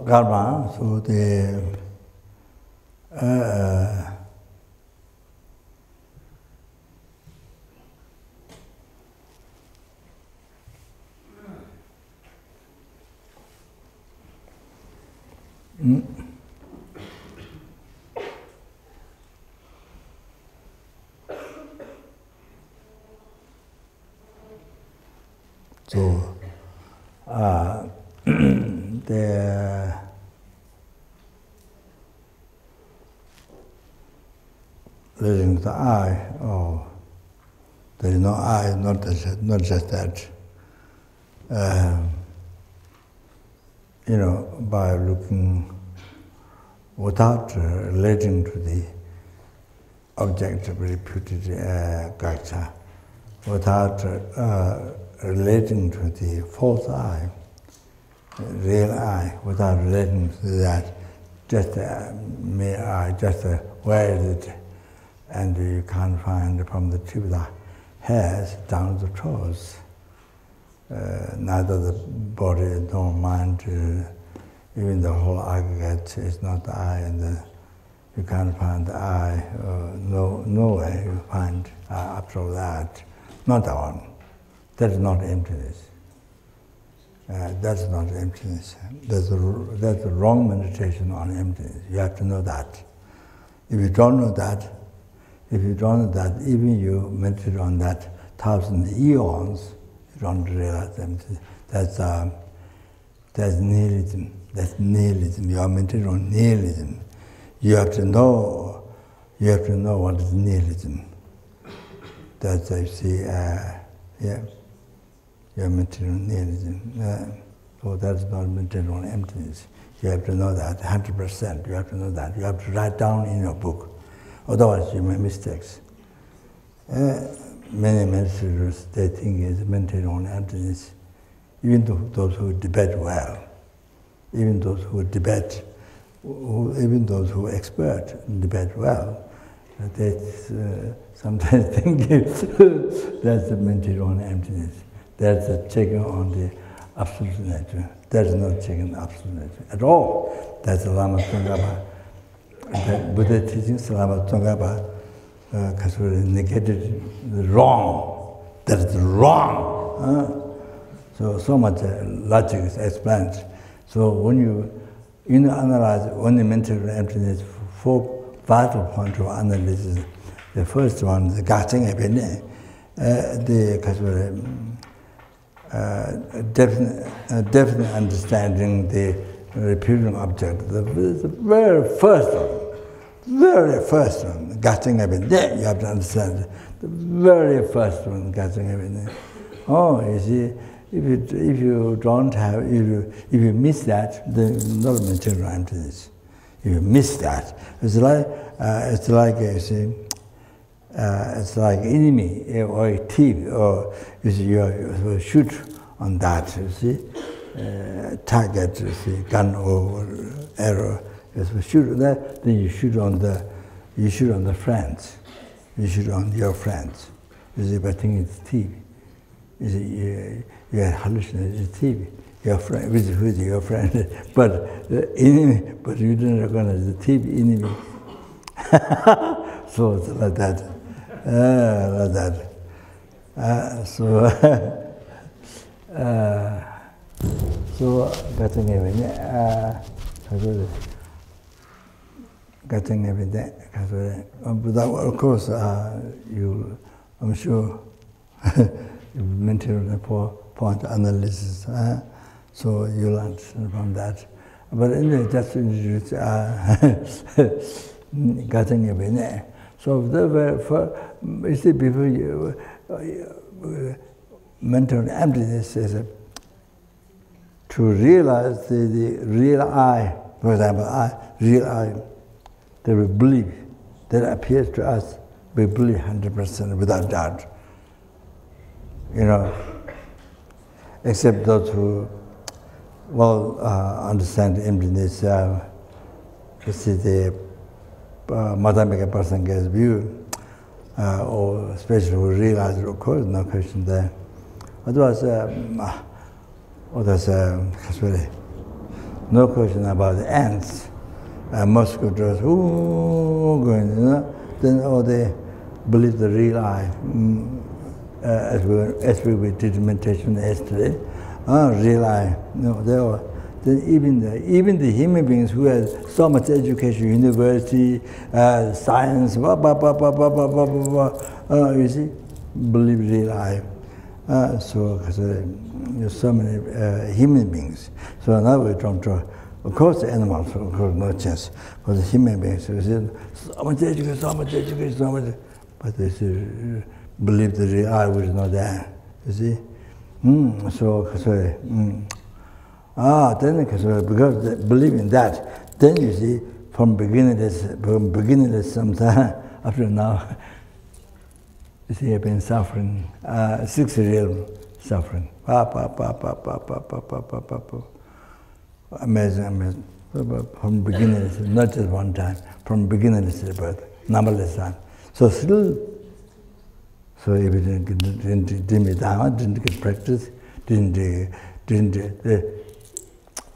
Karma, so the so the leading the eye, there is no eye, not just that. By looking without relating to the object of refuted gacha, without relating to the false eye, real eye, without relating to that, just a mere eye, just where is it? And you can't find from the tip of the hairs down to the toes. Neither the body nor mind, even the whole aggregate is not the eye, and you can't find the eye. Nowhere you find after that. Not that one. That is not emptiness. That's not emptiness. That's the wrong meditation on emptiness. You have to know that. If you don't know that, even you meditate on that 1,000 eons, you don't realize emptiness. That's nihilism. That's nihilism. You are meditating on nihilism. You have to know what is nihilism. That's you see. You are meditating on nihilism. So that's not meditating on emptiness. You have to know that 100%. You have to know that. You have to write down in your book. Otherwise, you make mistakes. Many meditators, they think it's meditating on emptiness. Even those who debate well, even those who debate, even those who are expert in debate well, they sometimes think that's the meditating on emptiness. That's a checking on the absolute nature. That's not checking the absolute nature at all. That's the Lama Tsongkhapa. The Buddha teachings, Lama Tsongkhapa, negated the wrong. That's wrong. So much logic is explained. So when you analyze only mental emptiness, 4 vital points of analysis. The first one, the Gacheng Ebene, definite understanding the repeating object. The very first one, Gacheng Ebene, you have to understand. The very first one, Gacheng Ebene. You see, if you don't have, if you miss that, then not material emptiness. If you miss that, it's like you see, it's like enemy or a thief, or you shoot on that. You see, target. You see, gun or arrow. You shoot that, then you shoot on the friends. You shoot on your friends. You see, but think it's thief. You see, you hallucinate it's thief. Your friend, with your friend, but the enemy, but you didn't recognize the thief enemy. So it's like that, like that. Getting everything. But of course, I'm sure you maintain the point analysis. So you learn from that. But anyway, just to introduce getting everything. So you see, before you mental emptiness is to realize the real I. For example, real I, that we believe, that appears to us, we believe 100% without doubt. Except those who understand emptiness, you see Madhamika Prasangika's view, or especially who realized it, of course, no question there. Otherwise, no question about the ants, mosquitoes, going, then all they believe the real I, as we did meditation yesterday, real I, they all. Then even the human beings who have so much education, university, science, you see, believe real I. So there's so many human beings. So now we don't draw. Of course, the animals, of course, no chance. But the human beings, we say, so much education, so much education, so much. But they say, believe the real I, which is not there. You see? Then because they believe in that, then you see, from beginningless samsara up to now, you see, I've been suffering, 6 real suffering. Amazing. From beginningless, not just one time, from beginningless to birth, numberless time. So still, so if you didn't get dharma, didn't get practice,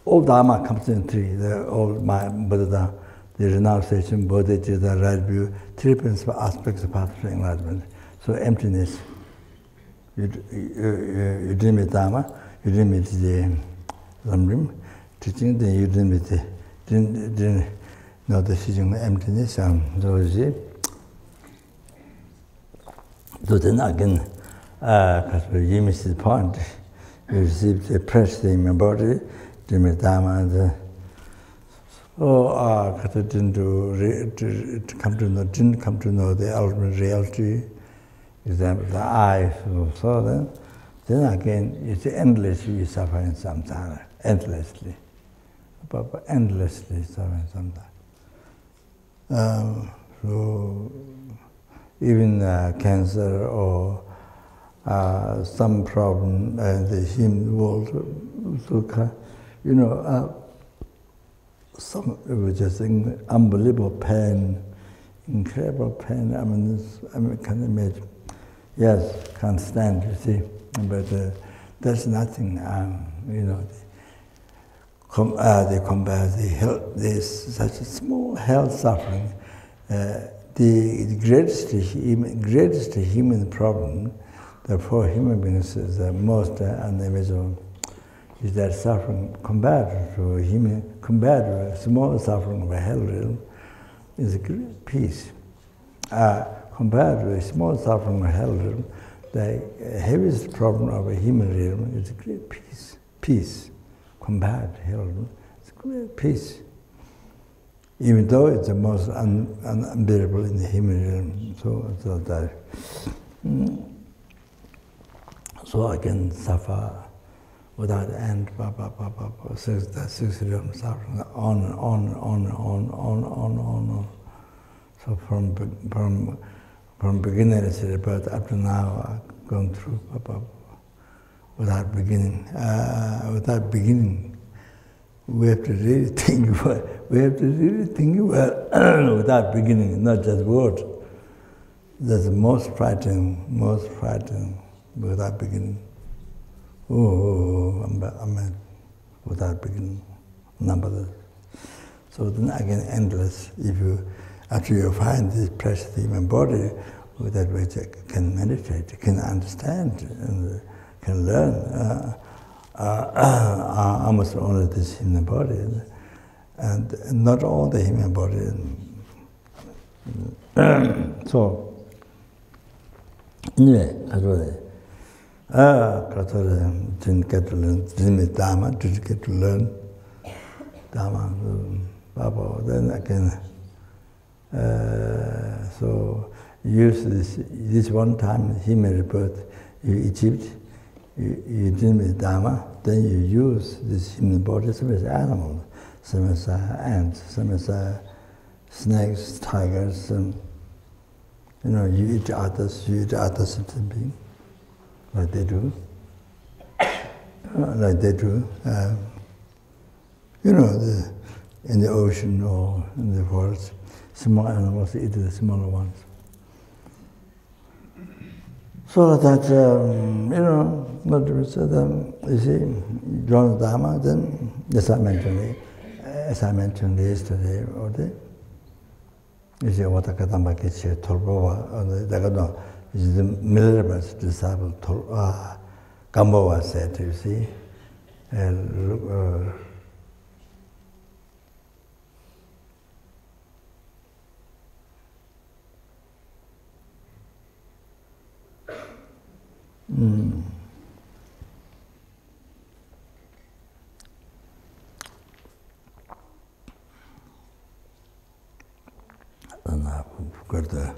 all dharma comes in 3. All my Buddha, the renunciation, bodhicitta, right view, 3 principal aspects of path to enlightenment. So emptiness, you didn't meet dharma, you didn't meet the lamrim teaching, then you didn't know the teaching of emptiness. So you see, so then again, because you missed the point, you receive the pressure in your body. Didn't come to know the ultimate reality. Example, the I. So then again, it's endlessly you suffer in samsara, endlessly, but endlessly suffer in samsara. So even cancer or some problem in the human world, some it was just unbelievable pain, incredible pain. I mean, can imagine. Yes, can't stand, you see. But there's nothing, they compare the health, this such a small health suffering. The greatest human problem, the 4 human beings is the most unimaginable. Is that suffering compared to a small suffering of a hell realm is a great peace. Compared to a small suffering of a hell realm, the heaviest problem of a human realm is a great peace. Peace compared to hell realm, it's a great peace. Even though it's the most unbearable in the human realm, so I can suffer without end, the 6 realms suffering, on and on. So from beginning to birth up to now, I've gone through without beginning. We have to really think about. Without beginning, not just words. That's the most frightening without beginning. I'm without beginning, numberless. So then again, endless. After you find this precious human body, with that which can meditate, can understand, and can learn, almost only this human body, and not all the human body. So anyway, didn't get to learn, didn't meet dharma, didn't get to learn dharma. Then again, so use this one time human rebirth, you Egypt, you didn't meet dharma, then you use this human body, some as animals, some as ants, some as snakes, tigers, and you eat others sentient beings. Like they do. in the ocean or in the forest. Small animals eat the smaller ones. So that, what we said, you see, join the dharma, then, as I mentioned yesterday, you see, what I got on my kitchen, Tolbova, is the Miller's disciple, Gamboa said, you see, and I've got the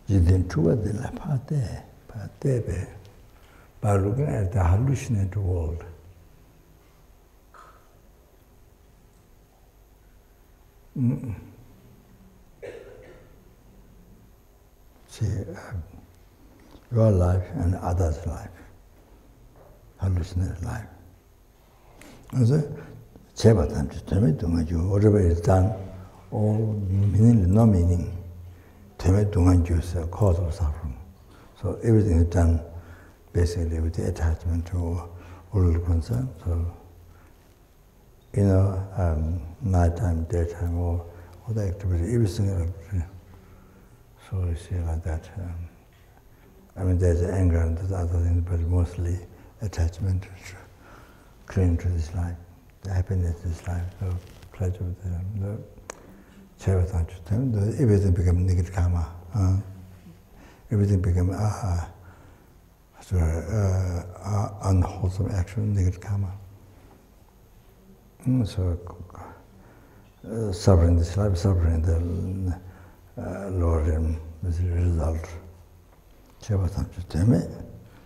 you didn't do it la parte, by looking at the hallucinate world. See, your life and others' life, hallucinate life. So, whatever is done, all meaning, no meaning, is a cause of suffering. So everything is done basically with the attachment to all the concern. So, nighttime, daytime, all the activity, every single activity. So you see like that. There's anger and there's other things, but mostly attachment, cling to this life, the happiness of this life, the pleasure of the everything becomes negative karma. Everything becomes unwholesome action, negative karma. So, suffering this life, suffering the lower realm is the result.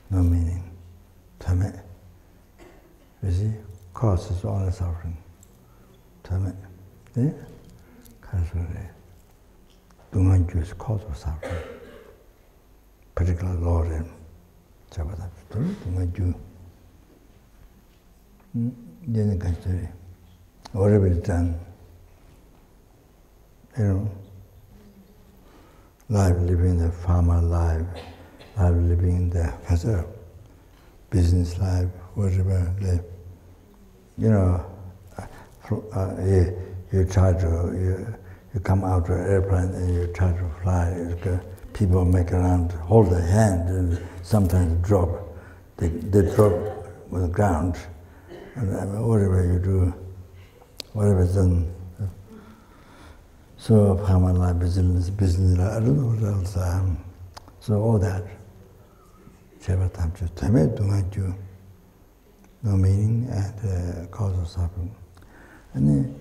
No meaning. You see, causes only suffering. Dungan is cause of suffering. Particular lower realm. Whatever is done, life living the farmer life, life living the business life, whatever, you try to, you come out of an airplane and you try to fly, people make around, hold their hand and sometimes drop, they drop on the ground. And whatever you do, whatever is done. So, farmer life, business life, I don't know what else. So all that. No meaning and cause of suffering. And then,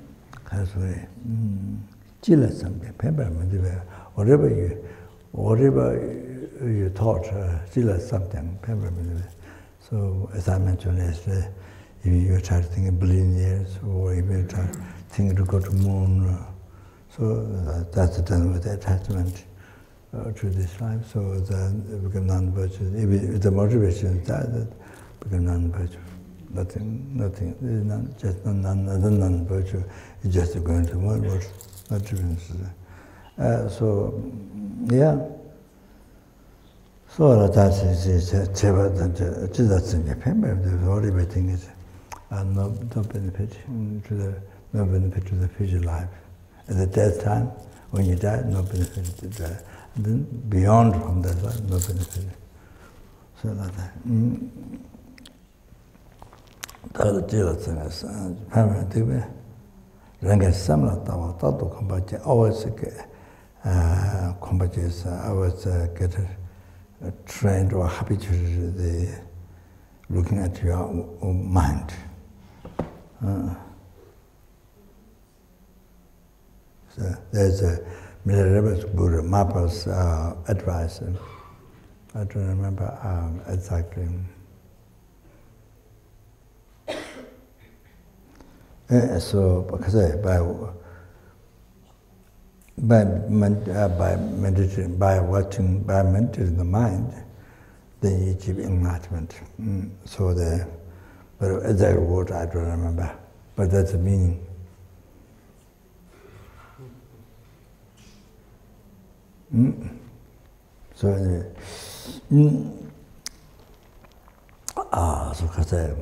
whatever you taught, something. So, as I mentioned yesterday, if you try to think a billion years, or if you try to think to go to the moon, so that's done with attachment to this life. So it becomes non-virtuous. If the motivation is that, it becomes non-virtuous. Nothing, just non-virtuous. It's just going to the moon. What difference is there? So, yeah. So that's everything is no benefit to the future life. At the death time, when you die, no benefit to die. And then beyond from that life, no benefit. So like that. The jail thing is permanently. Ranga samla tawa tatu kombache always kombaches always get trained or habituated the looking at your own mind. So there's a Milareba's Buddha, Mapa's advice. I don't remember exactly. So, because by by meditating, by meditating the mind, then you achieve enlightenment. So but exact word I don't remember, but that's the meaning. So anyway, so kasa,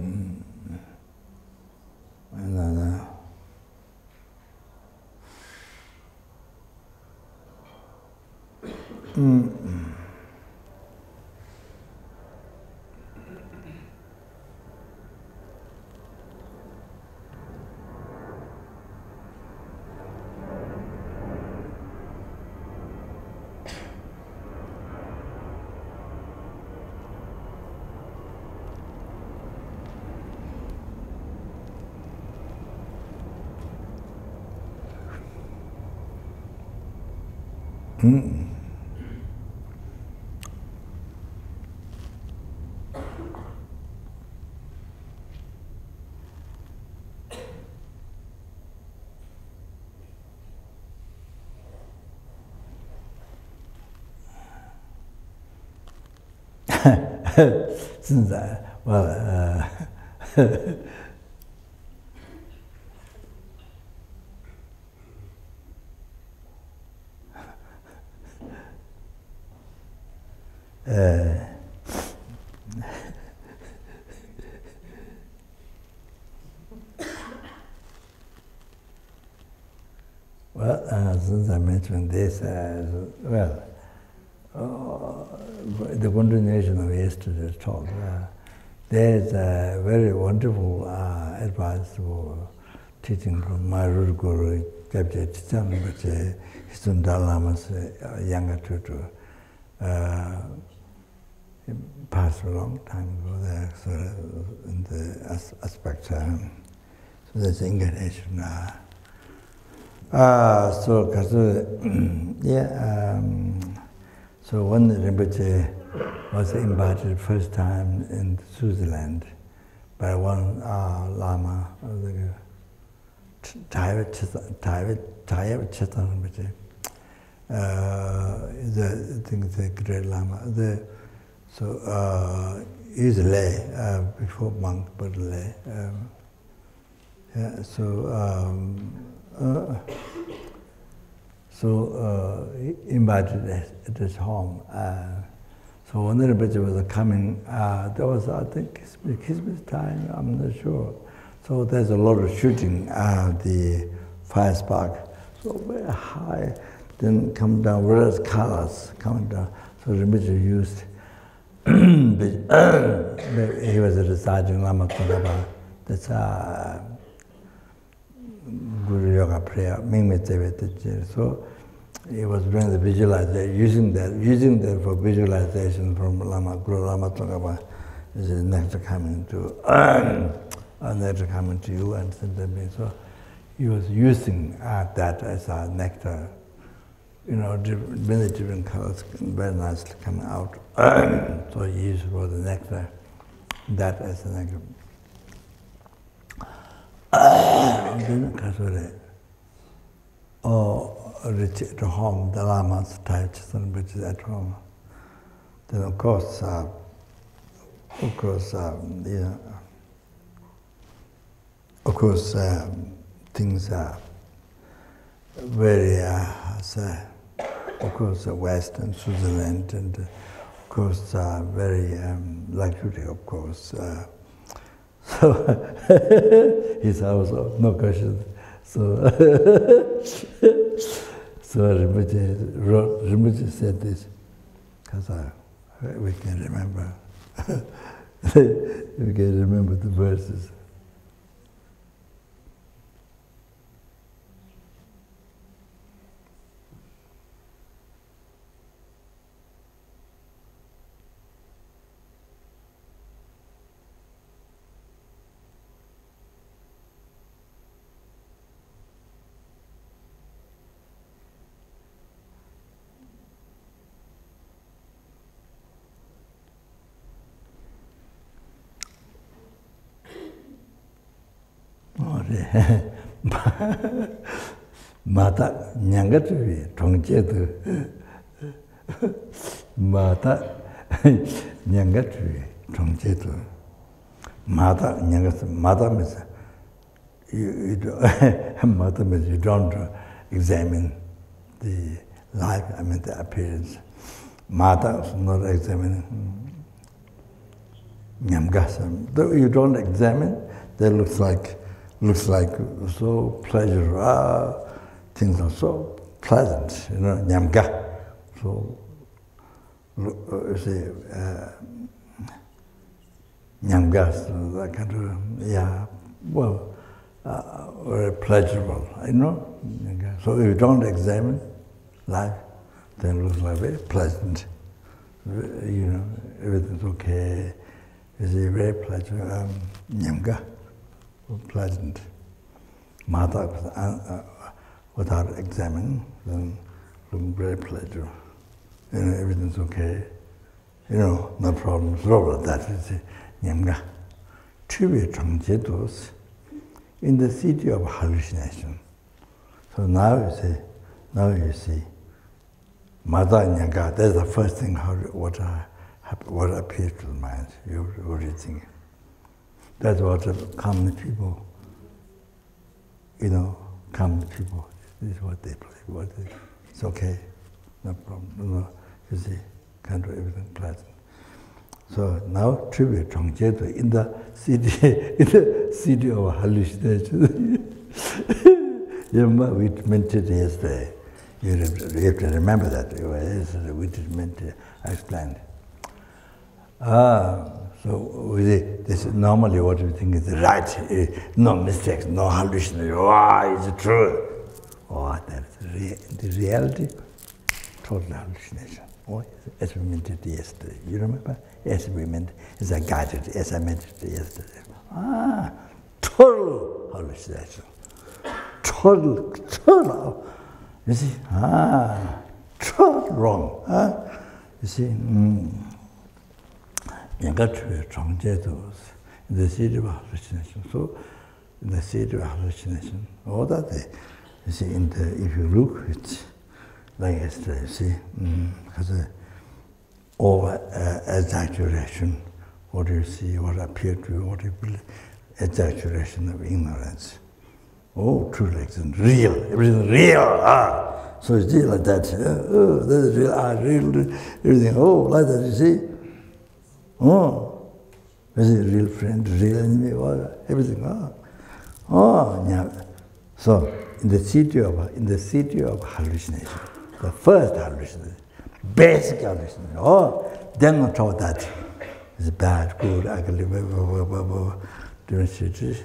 since since I mentioned this, the continuation of yesterday's talk, there's a very wonderful advice for teaching from my root guru, Jabje Chichang, which is Dalai Lama's younger tutor. He passed a long time ago there, so in the aspect, so there's incarnation. So when Rinpoche was invited first time in Switzerland by one Lama, Taiwa Chitan Rinpoche, I think the great Lama. He's a lay, before monk, but lay. He invited us at his home. So when the Rinpoche was coming, there was, I think, Christmas time, I'm not sure. So there's a lot of shooting, the fire spark. So very high, then come down, various colors coming down. So Rinpoche used, he was reciting Lama Tsongkhapa. That's Guru Yoga prayer, so he was doing the visualization, using that for visualization from Guru Lama Tsongkhapa. Is the nectar coming to you and send me. So he was using that as a nectar, many different colors, very nicely coming out. So he used for the nectar, that as a nectar. Then at home, the Lama's type which is at home. Then of course, things are very, of course, West and Switzerland, and of course, very luxury, of course. So his house, no question. So Rinpoche said this, because we can remember. We can remember the verses. Mata Nyangatu, Tongjetu, Mata Nyangatu, Tongjetu, Mata Nyangatu, Mata means Mata means you don't examine the life, I mean the appearance. Mata is not examining Nyamgasam. Though you don't examine, that looks like so pleasurable. Things are so pleasant, you know, Nyamga. So you see, Nyamgas, that kind of, yeah, well, very pleasurable, you know. So if you don't examine life, then it looks like very pleasant. You know, everything's okay. You see, very pleasant, Nyamga, pleasant. Mata, without examining, then looking very pleasant. You know, everything's okay. You know, no problems. All of that is Nyamga. Two-way Changjedos in the city of hallucination. So now you see, Mata Nyanga, that's the first thing what appears to the mind. What do you think? That's what common people, you know, common people, this is what they believe. It's okay, no problem. No, you see, can't do everything pleasant. So now tribute Chongjedo in the city of hallucination. You know, we mentioned yesterday. You have to remember that. We did mention, I explained. So this is normally what we think is right, no mistakes, no hallucination. Oh, it's true. Oh, that's the reality, total hallucination. Oh, as we mentioned yesterday. You remember? As we mentioned, as I guided, as I mentioned yesterday. Total hallucination. Total. You see? Total wrong. You see? In the city of hallucination. So, in the city of hallucination, all that day, you see, if you look, it's like yesterday, you see, because over exaggeration, what you see, what appear to you, what you believe, exaggeration of ignorance. Oh, true, like real, everything real. So it's real like that. Oh, that is real, real, everything. Oh, like that, you see. Oh, is it real friend, real enemy, everything. Yeah. So in the city of hallucination, the first hallucination, basic hallucination. Then on top of that is bad, good, ugly,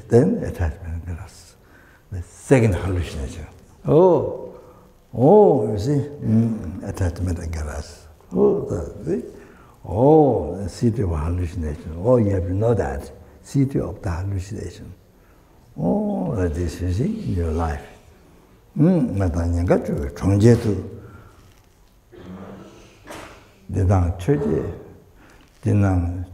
then attachment grass. The second hallucination. You see, attachment and grass. The city of hallucination. You have to know that. City of the hallucination. That is, you see, in your life. Matanyangatu, Chongjetu. Dinang Choje. Dinang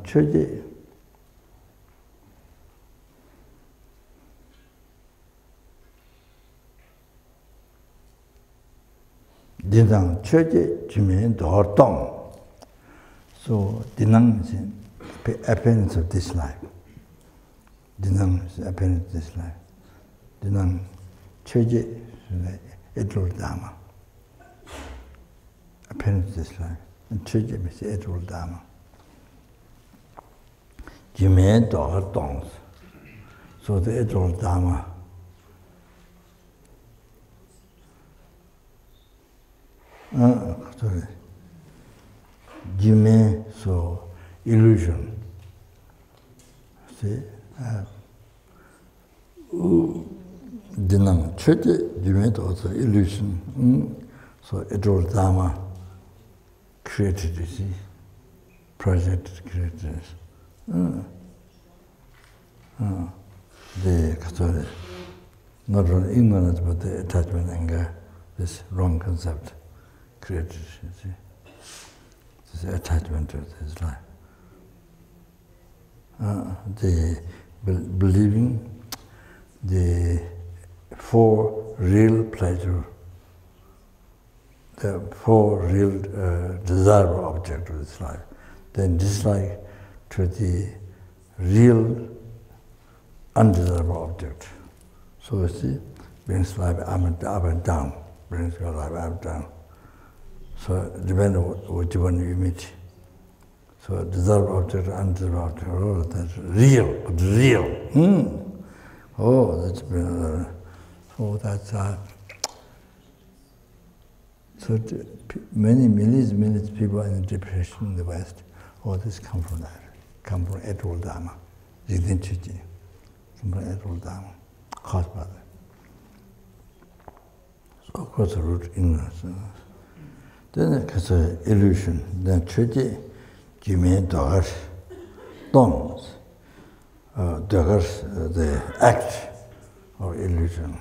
Choje. Dinang Choje, Jimen Dordong. So, Dinang is the appearance of this life. Dinang is the appearance of this life. Dinang Choje is the eternal dharma. Appearance of this life. And Choje means the eternal dharma. Jimen Dordong. So, the eternal dharma. Sorry. Jime, so illusion. See? Dinang Choje, Jime also illusion. So eternal dharma created, you see. Project created. The not only ignorance, but the attachment, anger, this wrong concept. Created, you see, this attachment to this life. The believing the four real pleasure, the four real desirable object of this life, then dislike to the real undesirable object. So you see, brings life up and down, brings your life up and down. So depending on which one you meet. So desirable object, undesirable object, oh, that's real. Oh, that's been, so that's so many millions of people in depression in the West. All this come from that, come from ethical dharma, identity, come from ethical dharma, caused by that. So of course the root ignorance. Then it's an illusion. Then treaty, Jimmy Doggers, Dons, Doggers, the act of illusion.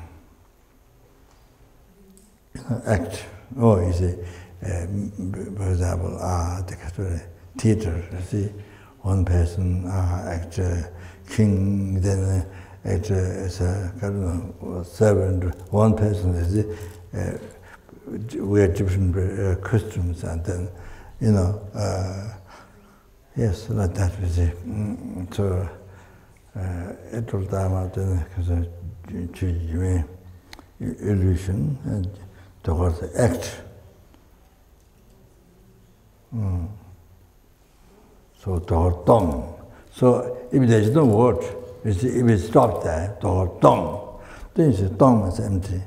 Act. Oh, you see, for example, the theater, you see, one person act king, then act as a servant, one person is wear different costumes, and then, you know, yes, like that, you see. So, ethical dharma, then, because illusion, and towards the act. So, toward dong. So, if there is no word, you see, if it stops there, toward dong, then you see, dong is empty.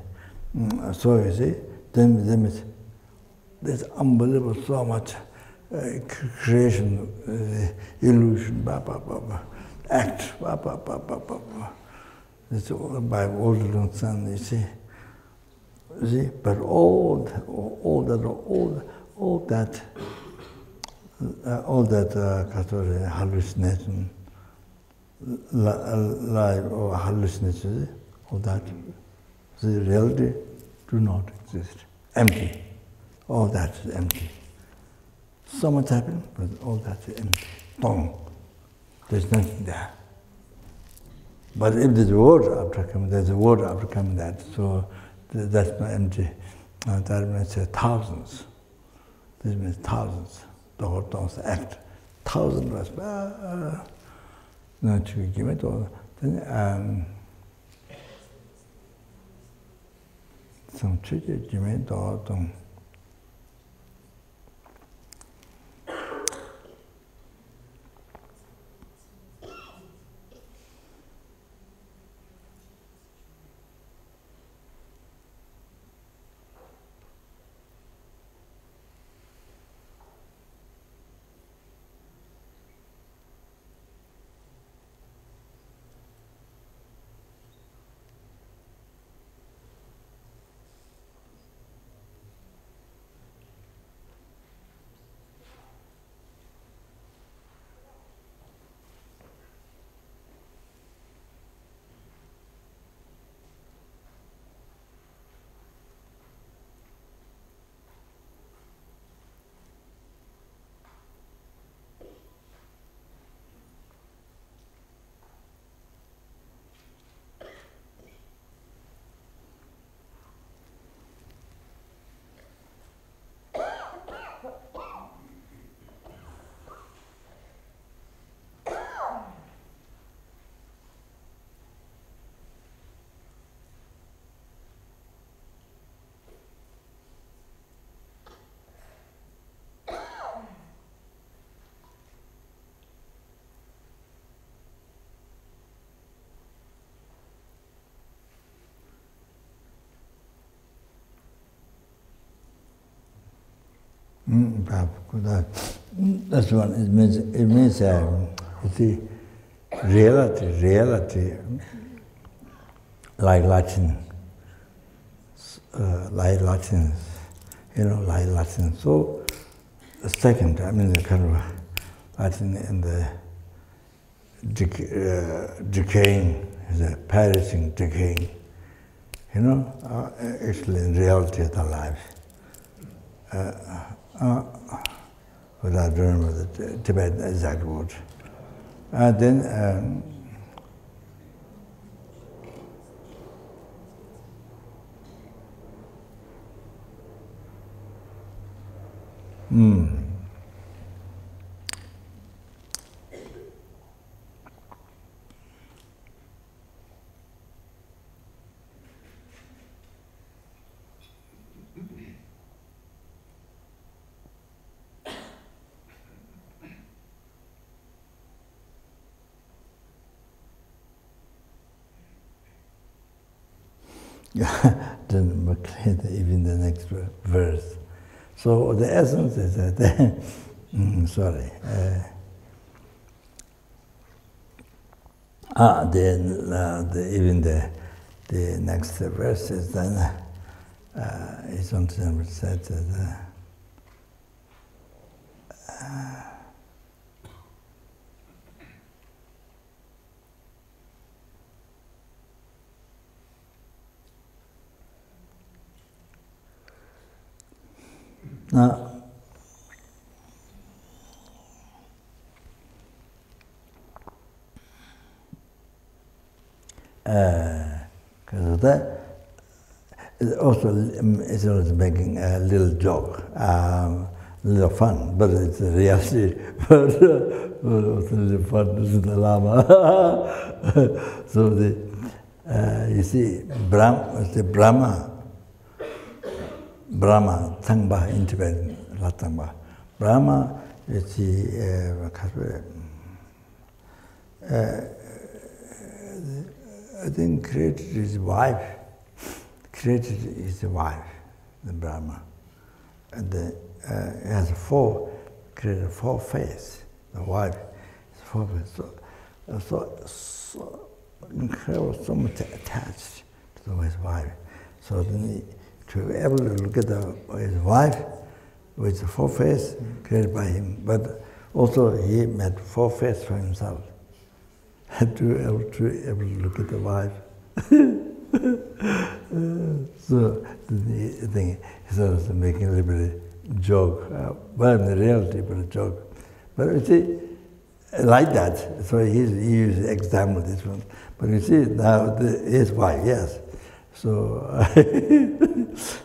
So, you see, then there's unbelievable, so much creation, illusion, act, it's all by old little son, you see. See, but all that hallucination, life or hallucination, all that, the reality do not exist. Empty. All that is empty. So much happened, but all that is empty. Dong. There's nothing there. But if there's a word after coming, there's a word after coming that, so that's not empty. That means thousands. This means thousands. The whole thoughts act. Thousands was not to give it all. Then some tricky give it all. That's one. It means you see, reality, like Latin, you know, like Latin. So the second, I mean, the kind of Latin and the decaying, the perishing, decaying. You know, actually in reality of the life. Without remember the Tibetan exact word. Then Didn't make clear even the next verse. So the essence is that, sorry. Even the next verse is then it's something said that now, because that is also making a little joke, little fun, but it's a reality. But it's a little fun. This is the Lama. So you see, Brahma, Tangba in Tibetan, La Tangba. Brahma, you see, I think created his wife, the Brahma. And he has created four faces. The wife is four faces. So incredible, so much attached to his wife. So then to be able to look at his wife with the four faces created by him, but also he made four faces for himself. To be able to look at the wife. So the thing is making a little bit of joke, well, in the reality, but a joke. But you see, like that, so he used example this one. But you see now his wife, yes. So,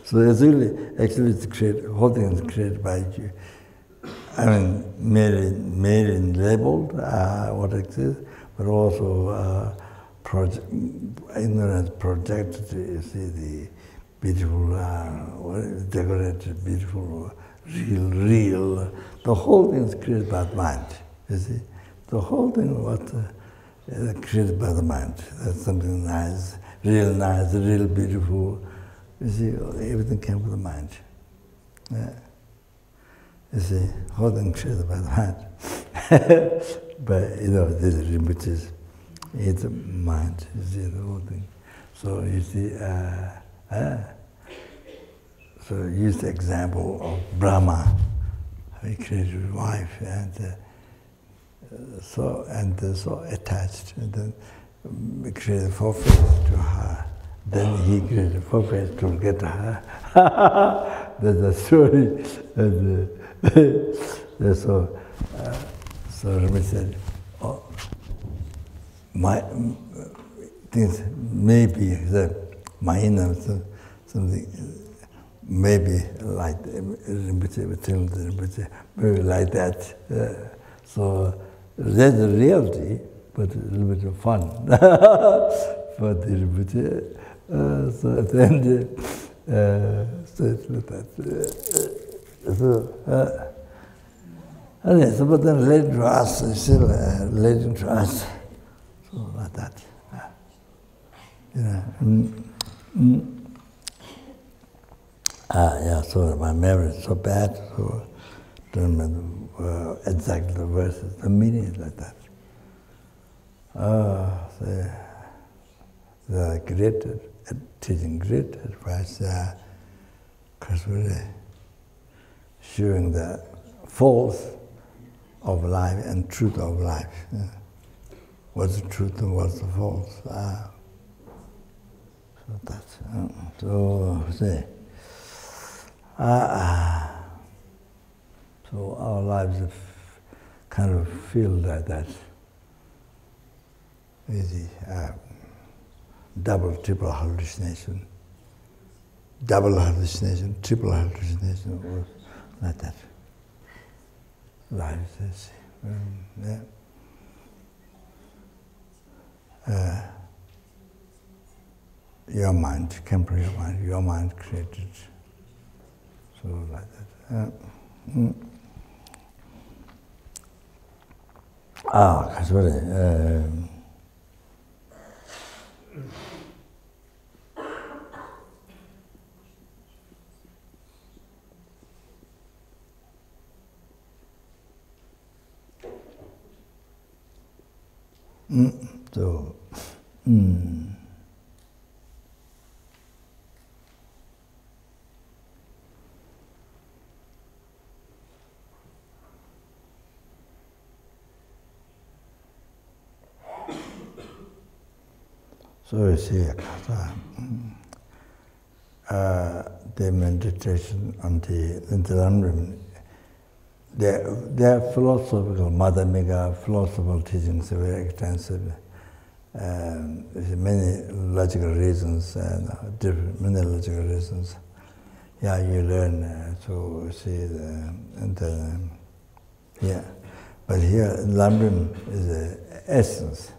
so it's really, actually it's created, whole thing is created by you. I mean, made and labeled what exists, but also ignorance projected. You see the beautiful, decorated, beautiful, real. The whole thing is created by the mind. You see, the whole thing was created by the mind. That's something nice, real beautiful. You see, everything came from the mind. Yeah. You see, whole thing created by the mind. But you know, this is Rinpoche. It's a mind. You see the whole thing. So you see, so use the example of Brahma. He created his wife, and so attached, and then he created four faces to her. Then he created four faces to get to her. That's the story. And so Rami said, oh, my things maybe that my inner something. Maybe like Rinpoche, maybe like that. So there's a reality, but a little bit of fun for the Rinpoche. So at the end, so it's like that. Okay, so but then relating to us, still relating to us, so like that. Yeah, so my memory is so bad, so I don't remember exactly the verses, the meaning is like that. The great teaching, great advice, because really showing the false of life and truth of life. Yeah. What's the truth and what's the false? So that's, so say. So our lives have kind of feel like that. Easy, double, triple hallucination, triple hallucination, or like that. lives. Your mind, your mind created. So like that. Sorry. So, so you see, the meditation on the lamrim, their philosophical, Madhyamika philosophical teachings are very extensive. There's many logical reasons, many logical reasons. Yeah, you learn to see But here, lamrim is the essence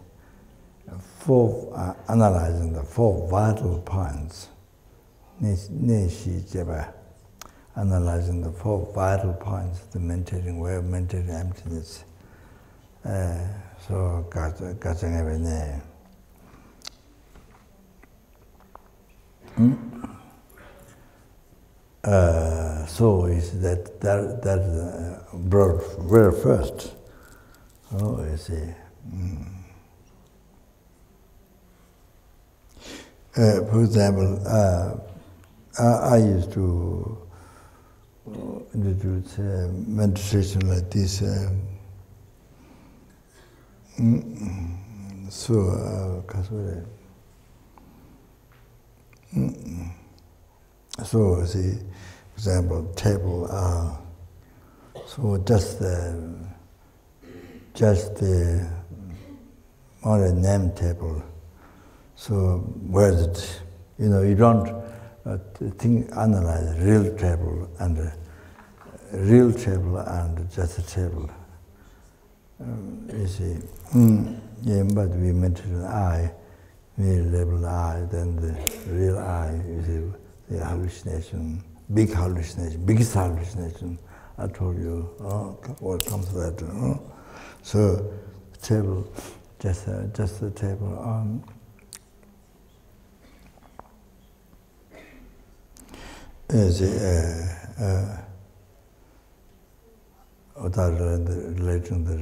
for analyzing the four vital points. Analyzing the four vital points, the maintaining way of maintaining emptiness. So, catching every name. So is that brought very first. Oh, you see. For example, I used to introduce meditation like this. So, see, for example, table. So just on a name table. So where is it? You don't analyze real table and just a table. You see, but we mentioned I, we label I, then the real I, you see, the hallucination, biggest hallucination. I told you, what comes to that? So, table, just the table. Without relating the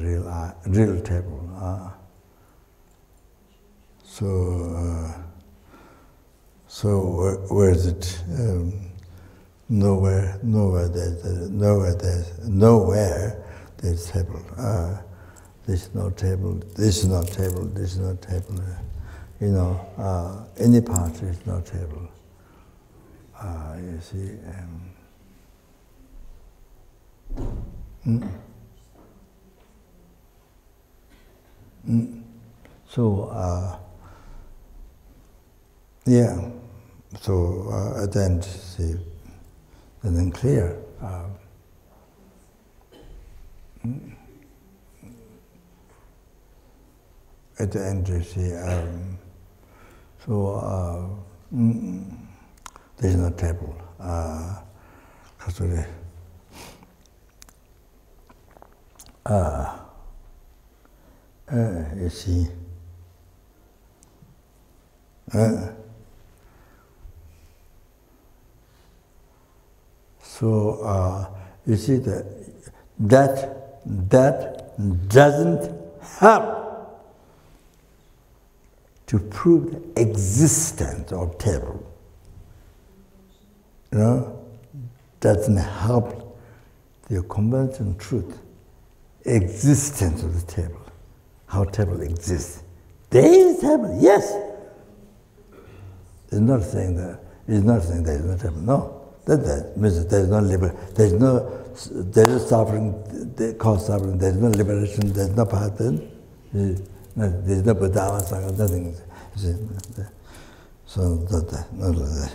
real table. So where is it? Nowhere there's table. This is no table. This is no table. This is no table. Any part is no table. You see. So at the end, see, and then clear. At the end, you see, there's no table. You see. You see that doesn't help to prove the existence of table. Doesn't help the conventional truth, existence of the table, how table exists. There is table, yes. It's not saying there is no table. No. That means there is no liberation. There is suffering, cause suffering. There is no liberation. There is no pattern. There is no Buddha, Sangha, nothing. So not like that.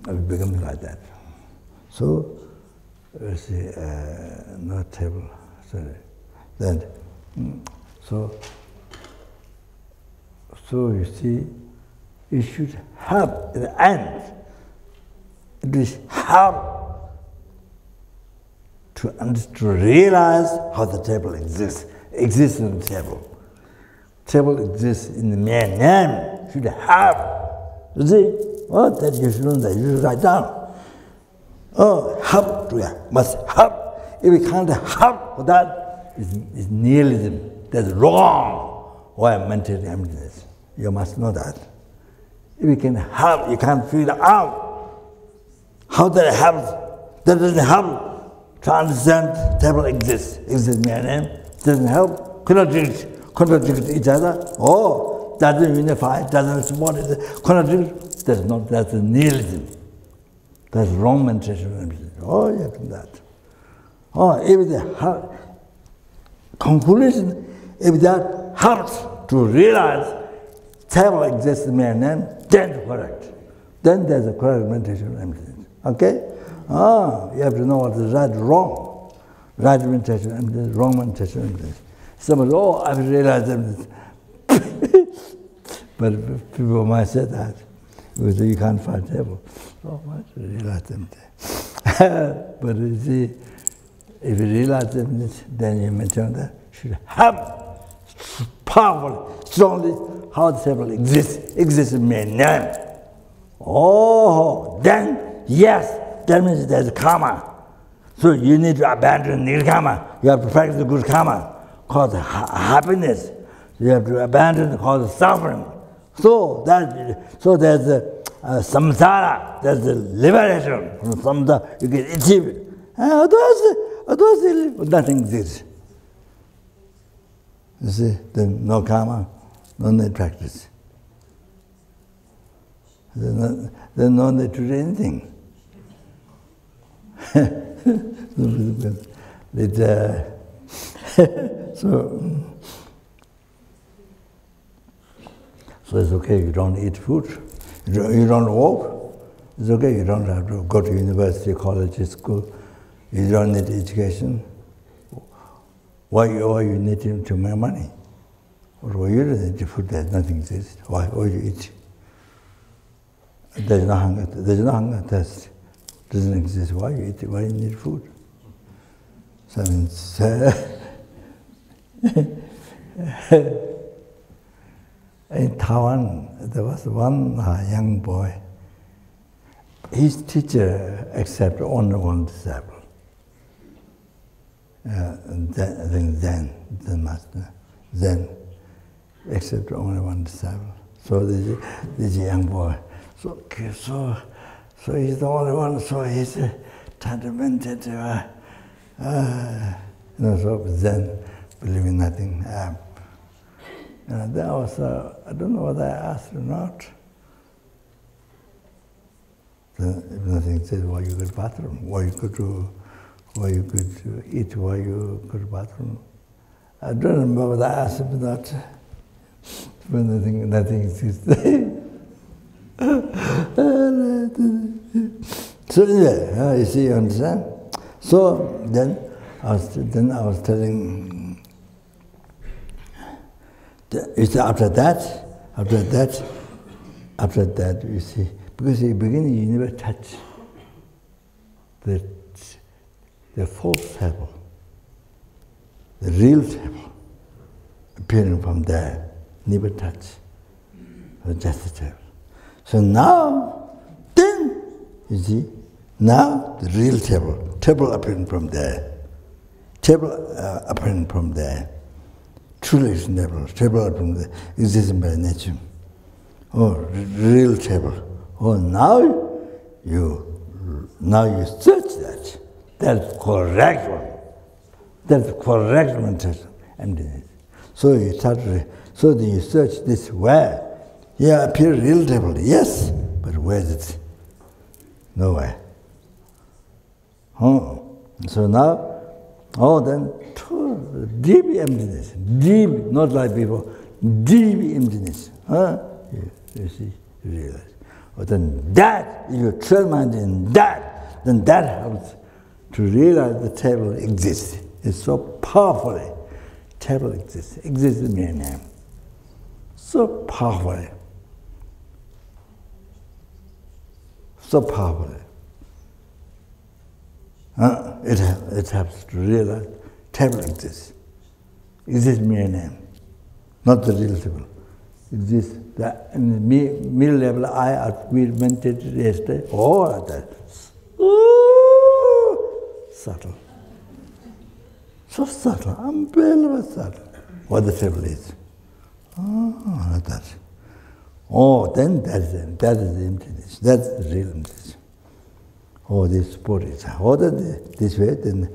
It becomes like that. So you see, no table. sorry. Then, so you see, you should have at the end. It is how to realize how the table exists in the table. Table exists in the mere name. Should have. You see? What? That you should know that. You should write down. Oh, have to must have. If you can't have for that, it's nihilism. That's wrong. Why mental emptiness? You must know that. If you can have, you can't figure out how that happens. That doesn't help to understand table exists. Exists mere name. Doesn't help. Contradict each other. Oh, doesn't unify, doesn't support it. Contradict. That's nihilism. That's wrong mentation. Oh, you have to do that. Oh, if the conclusion, if that helps to realize table exists in mere name, then it's correct. Then there's a correct meditation emptiness. Okay? Ah, you have to know what is right, wrong. Right meditation emptiness, wrong meditation emptiness. Somebody, oh, I've realized emptiness. But people might say that. Because you can't find table. Oh, I realize emptiness. But you see, if you realize emptiness, then you mention that should have powerfully, strongly, how the table exists in mere name. Oh, then, yes, that means there's karma. So you need to abandon nil karma. You have to practice the good karma, called happiness. You have to abandon called suffering. So there's a samsara, there's a liberation from samsara. You can achieve it. Otherwise, nothing exists. You see, then no karma, no need practice. There's no need to do anything. So it's okay, you don't eat food, you don't walk, it's okay, you don't have to go to university, college, school, you don't need education. Why you need to make money? Or you don't need food, there's nothing exists. Why you eat? There's no hunger, thirst. Doesn't exist. Why you eat? Why you need food? So in Taiwan, there was one young boy. His teacher accepted only one disciple. Then master, accepted only one disciple. So this young boy, so he's the only one. So he's trying to meditate. So Zen, believing nothing. And then I don't know whether I asked or not. If nothing says, why you go to the bathroom? Why you could eat? Why you go to the bathroom? I don't remember whether I asked him or not. But nothing exists. So yeah, you see, you understand? So then I was telling. You see, after that, you see, because in the beginning you never touch the false table, the real table, appearing from there, never touch, just the table. So now, then, you see, now the real table appearing from there, appearing from there. Truly is table appearing there, existing by nature. Oh, real table. Oh, now you search that. That's correct one. That's correct meditation, emptiness. So you start. So then you search this where. Yeah, appear real table. Yes, but where is it? Nowhere. Oh, so now. Oh, then deep emptiness. Deep, not like before. Deep emptiness. You see, you realize. But then that, if you train mind in that, then that helps to realize the table exists. is so powerfully. Table exists in mere name. So powerfully. So powerfully. It helps to realize table exists. Exists mere name. Not the real table. Exists in the middle level I we meditated yesterday. Oh, that. Subtle. So subtle, unbelievable subtle. What the table is. Oh, like that. Oh, then that is the emptiness. That's the real emptiness. Oh, this sport is. Oh, this way, then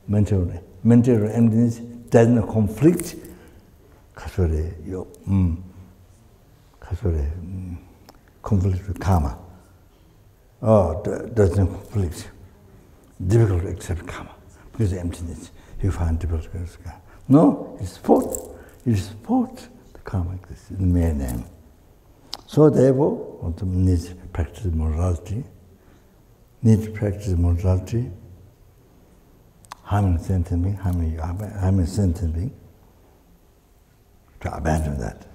mental emptiness doesn't conflict. Conflict with karma. Oh, doesn't conflict. Difficult to accept karma because of emptiness. You find difficult to accept karma. No, it's sport. It's sport. The karma exists in the mere name. So therefore, one needs to practice morality. Harming sentient being, harming sentient being. To abandon that.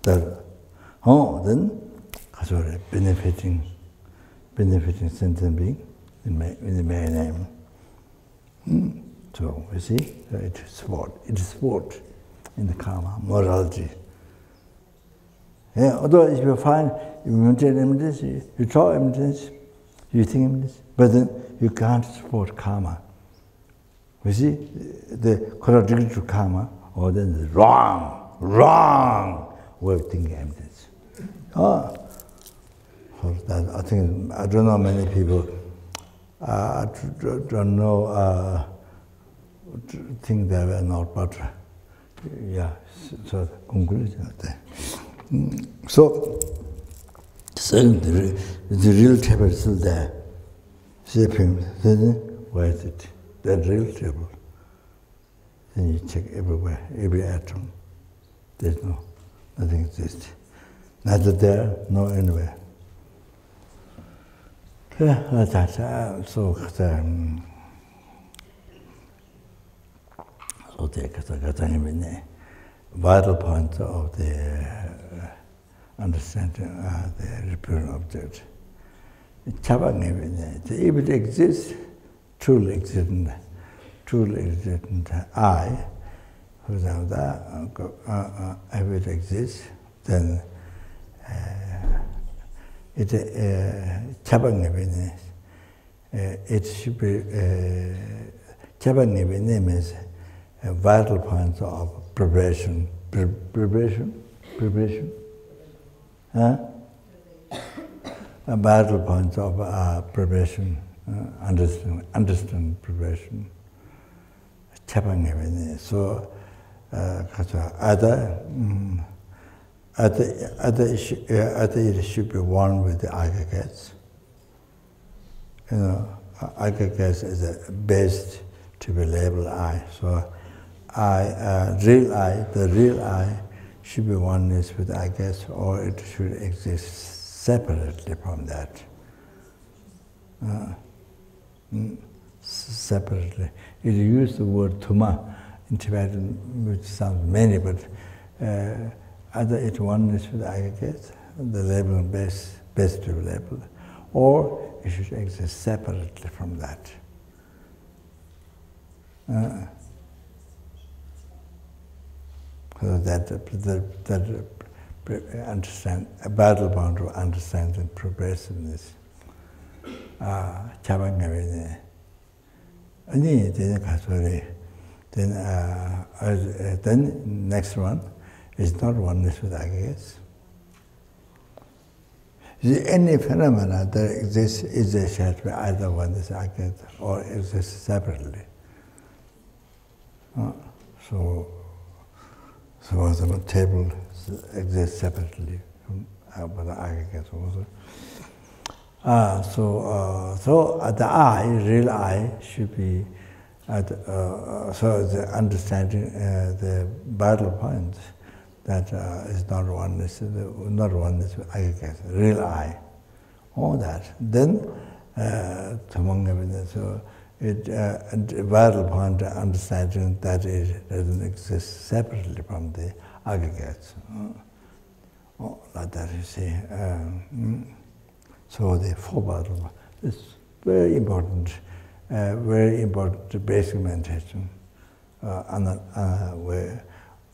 Then benefiting sentient being in the mere name. So you see, it is sport. It is sport in the karma, morality. Yeah, although if you find, you maintain emptiness, you try emptiness, you think emptiness, but then you can't support karma. You see, the contradictory to karma, or then the wrong way of thinking emptiness. So that, I think, I don't know many people don't know, think they were not, but yeah, so conclusion of that. So the real table is still there. Then where is it? That real table. Then you check everywhere, every atom. There's nothing exists. Neither there, nor anywhere. Yeah, that's so the vital point of the understanding the reputed object. If it exists, truly existent I, for example, if it exists, then it should be means vital points of preparation. A vital points of preparation, understand preparation. So, either it should be one with the aggregates. Aggregates is the best to be labeled I. So, the real I should be oneness with aggregates, or it should exist separately from that. Separately. It used the word tuma in Tibetan, which sounds many, but either it oneness with aggregates, the label best to be labeled, or it should exist separately from that. So that understand a battle bound to understanding progressiveness. Then next one is not oneness with aggregates. Any phenomena that exists is a shared by either oneness aggregate or exists separately. So the table exists separately from the aggregates also. So the I, real I, should be so the understanding the vital point that is not oneness with aggregates, real I, all that. Then among evidence, so a vital point to understanding that it doesn't exist separately from the aggregates. Like that, you see. So the forward is very important basic meditation, the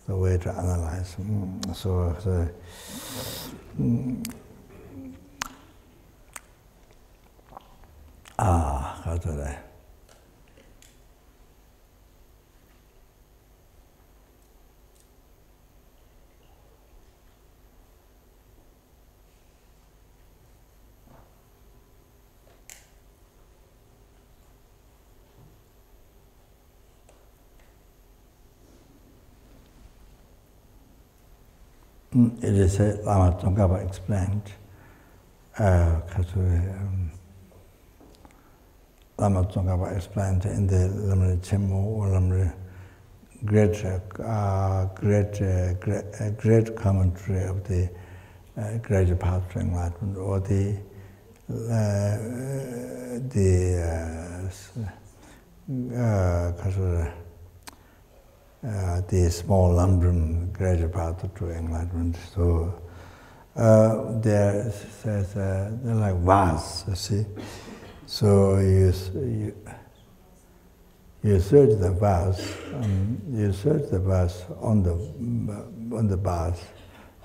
way to analyze. How do I? It is Lama Tsongkhapa explained. Lama Tsongkhapa explained in the Lamrim Chimmo or Lamrim great commentary of the greater path to enlightenment, or the small lamrim greater path to enlightenment. So there says they're like vase, you see. So you search the vase, you search the vase on the base,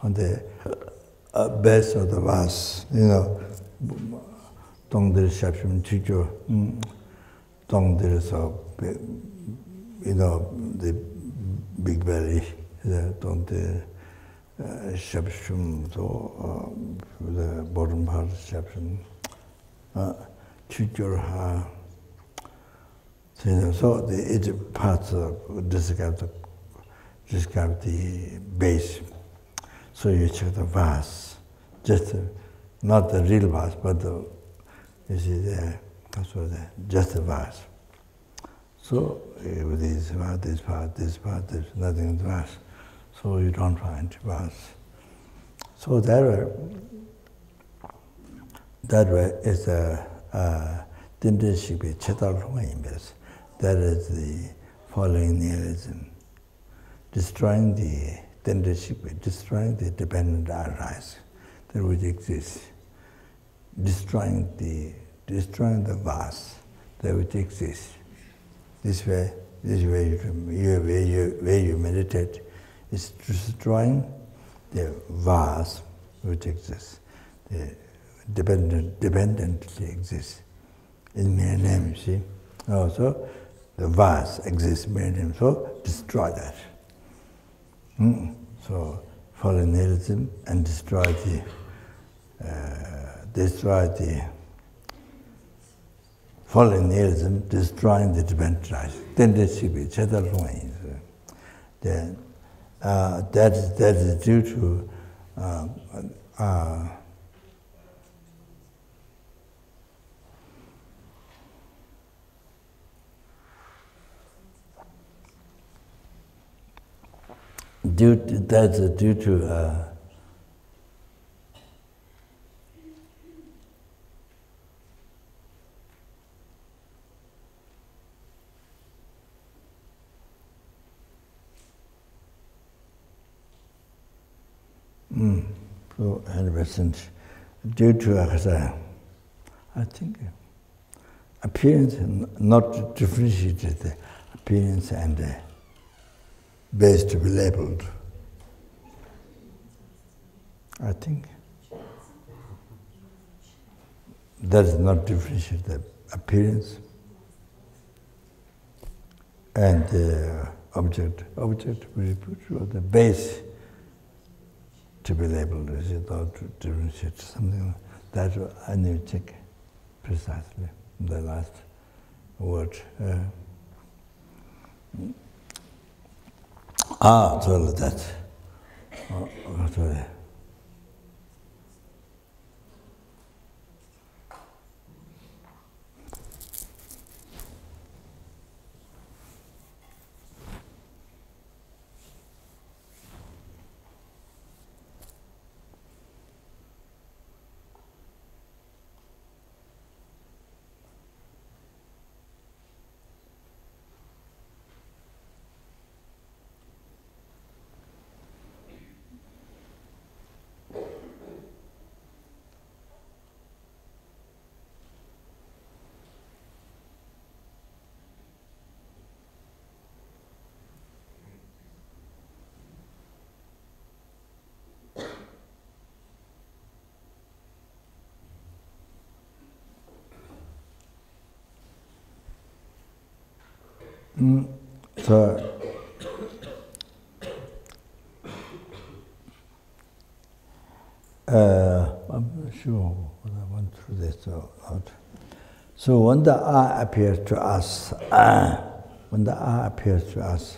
on the base of the vase, you know. Dongdir Shapshim Chicho, Dongdir so, you know, the big belly, Dongdir Shapshim, so the bottom part of Shapshim, Chicho. So the eight parts describe the base. So you check the vase, just not the real vase, but you see just the vase. So with this part, there's nothing in the vase. So you don't find vase. So that way is a tendency to chetal imbes. That is the following nihilism, destroying the tendency, destroying the dependent arise that which exists, destroying the vase that which exists. This way you meditate is destroying the vase which exists, the dependently exists. In mere name, you see. Also, the vase exists in mere name, so destroy that. So follow nihilism and destroy the following nihilism, destroying the dependent rise. Then there should be then that is due to due to so 100% due to I think appearance, not differentiated the appearance and base to be labeled. I think that is not differentiate the appearance and the object to be put, or the base to be labeled, is it, or to differentiate something like that. I need to check precisely the last word. So that. Sorry. So, I'm not sure whether I went through this or not. So when the I appears to us, when the I appears to us,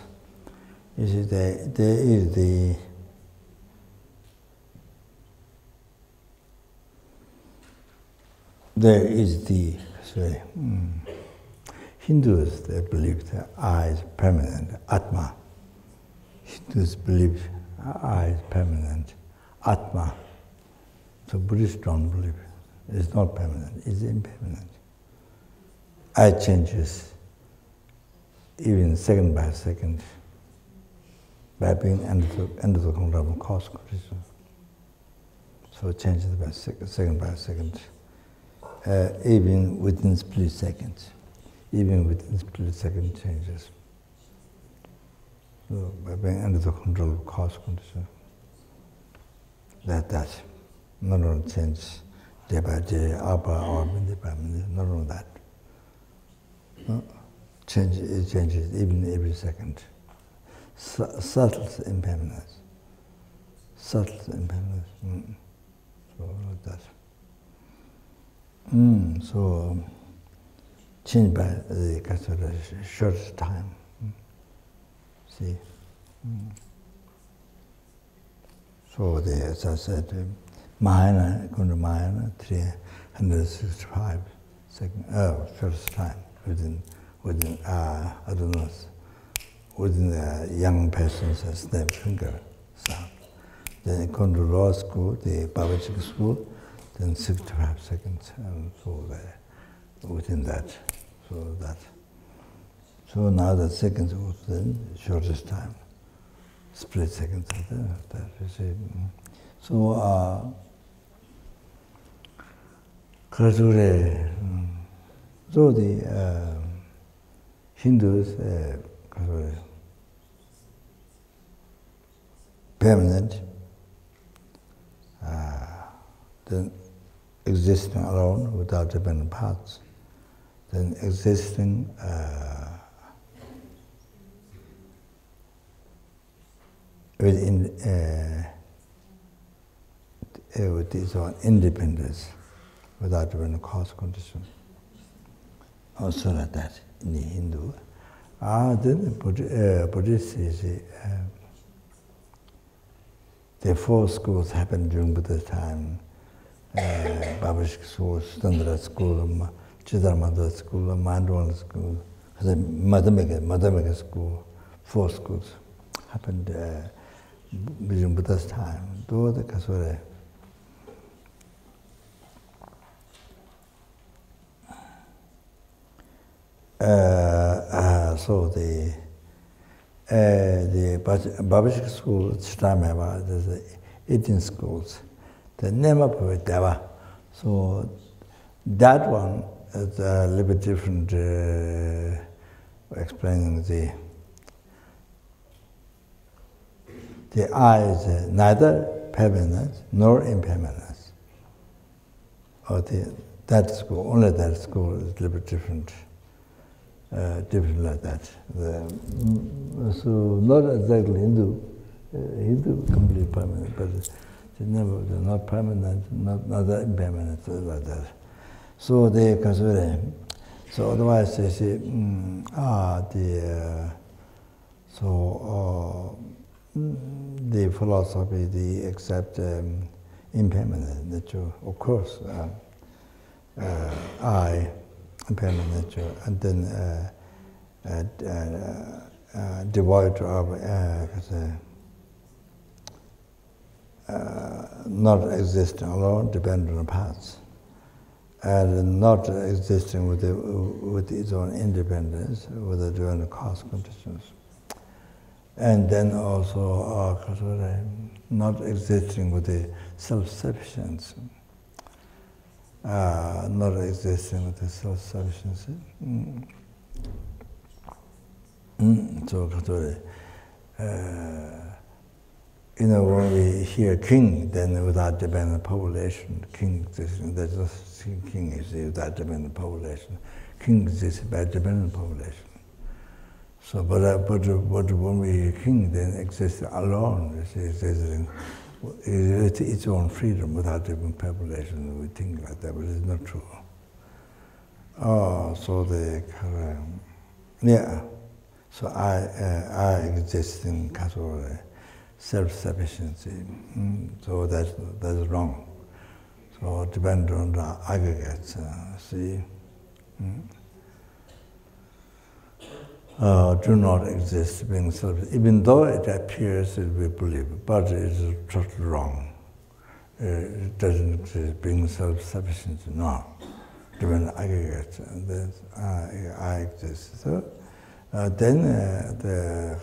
you see there is the sorry, Hindus, they believe that I is permanent, Atma. Hindus believe I is permanent, Atma. So Buddhists don't believe it's not permanent, it's impermanent. I changes even second by second by being under the control of cause condition. So it changes by second by second, even within split seconds. Even within split second changes. So by being under the control of cause condition, that not only changes day by day, hour by hour, minute by minute, not only that. No? It changes even every second. Subtle impermanence. Subtle impermanence. So like that. So change by the short time. See? So as I said, Mahayana, going to Mahayana, 365 seconds, first time within I don't know, within the young person's snap finger sound. Then going to law school, the Prasangika school, then 65 seconds, and so within that, so now the seconds was then shortest time, split seconds. That is it. So so the Hindus permanent, then existing alone without dependent parts, then existing with its own independence without dependent cause condition. Also like that in the Hindu. Then the Buddhist is the four schools happened during Buddha's time. Prasangika school, Standard school, Chidaramada school, Mandwala school, Madhyamika school, four schools happened during Buddha's time. Though the Kasura. So the Prasangika school, Chittameva, there's 18 schools. The name of Deva. So that one is a little bit different, explaining the I is neither permanent nor impermanence. Or that school, only that school is a little bit different. Different like that. So not exactly Hindu. Hindu completely permanent, but they're not permanent, not that impermanent, like that. So they consider. So otherwise they say, the philosophy, they accept impermanent nature, of course. I. Impermanent nature, and then devoid of not existing alone, dependent on parts, and not existing with its own independence, with the different cause conditions, and then also not existing with the self-sufficiency. Not existing with the self-sufficiency. So, when we hear king, then without dependent population, king existing, there's king is without dependent population. King exists by dependent population. So, but when we think, then exists alone, it's its own freedom without even population. We think like that, but it's not true. Oh, so yeah. So I exist in category self-sufficiency. So that's wrong. So depend on the aggregates. See. Do not exist being self, even though it appears that we believe, but it is totally wrong. It doesn't exist being self-sufficient, no. Given aggregates, then I exist. So then the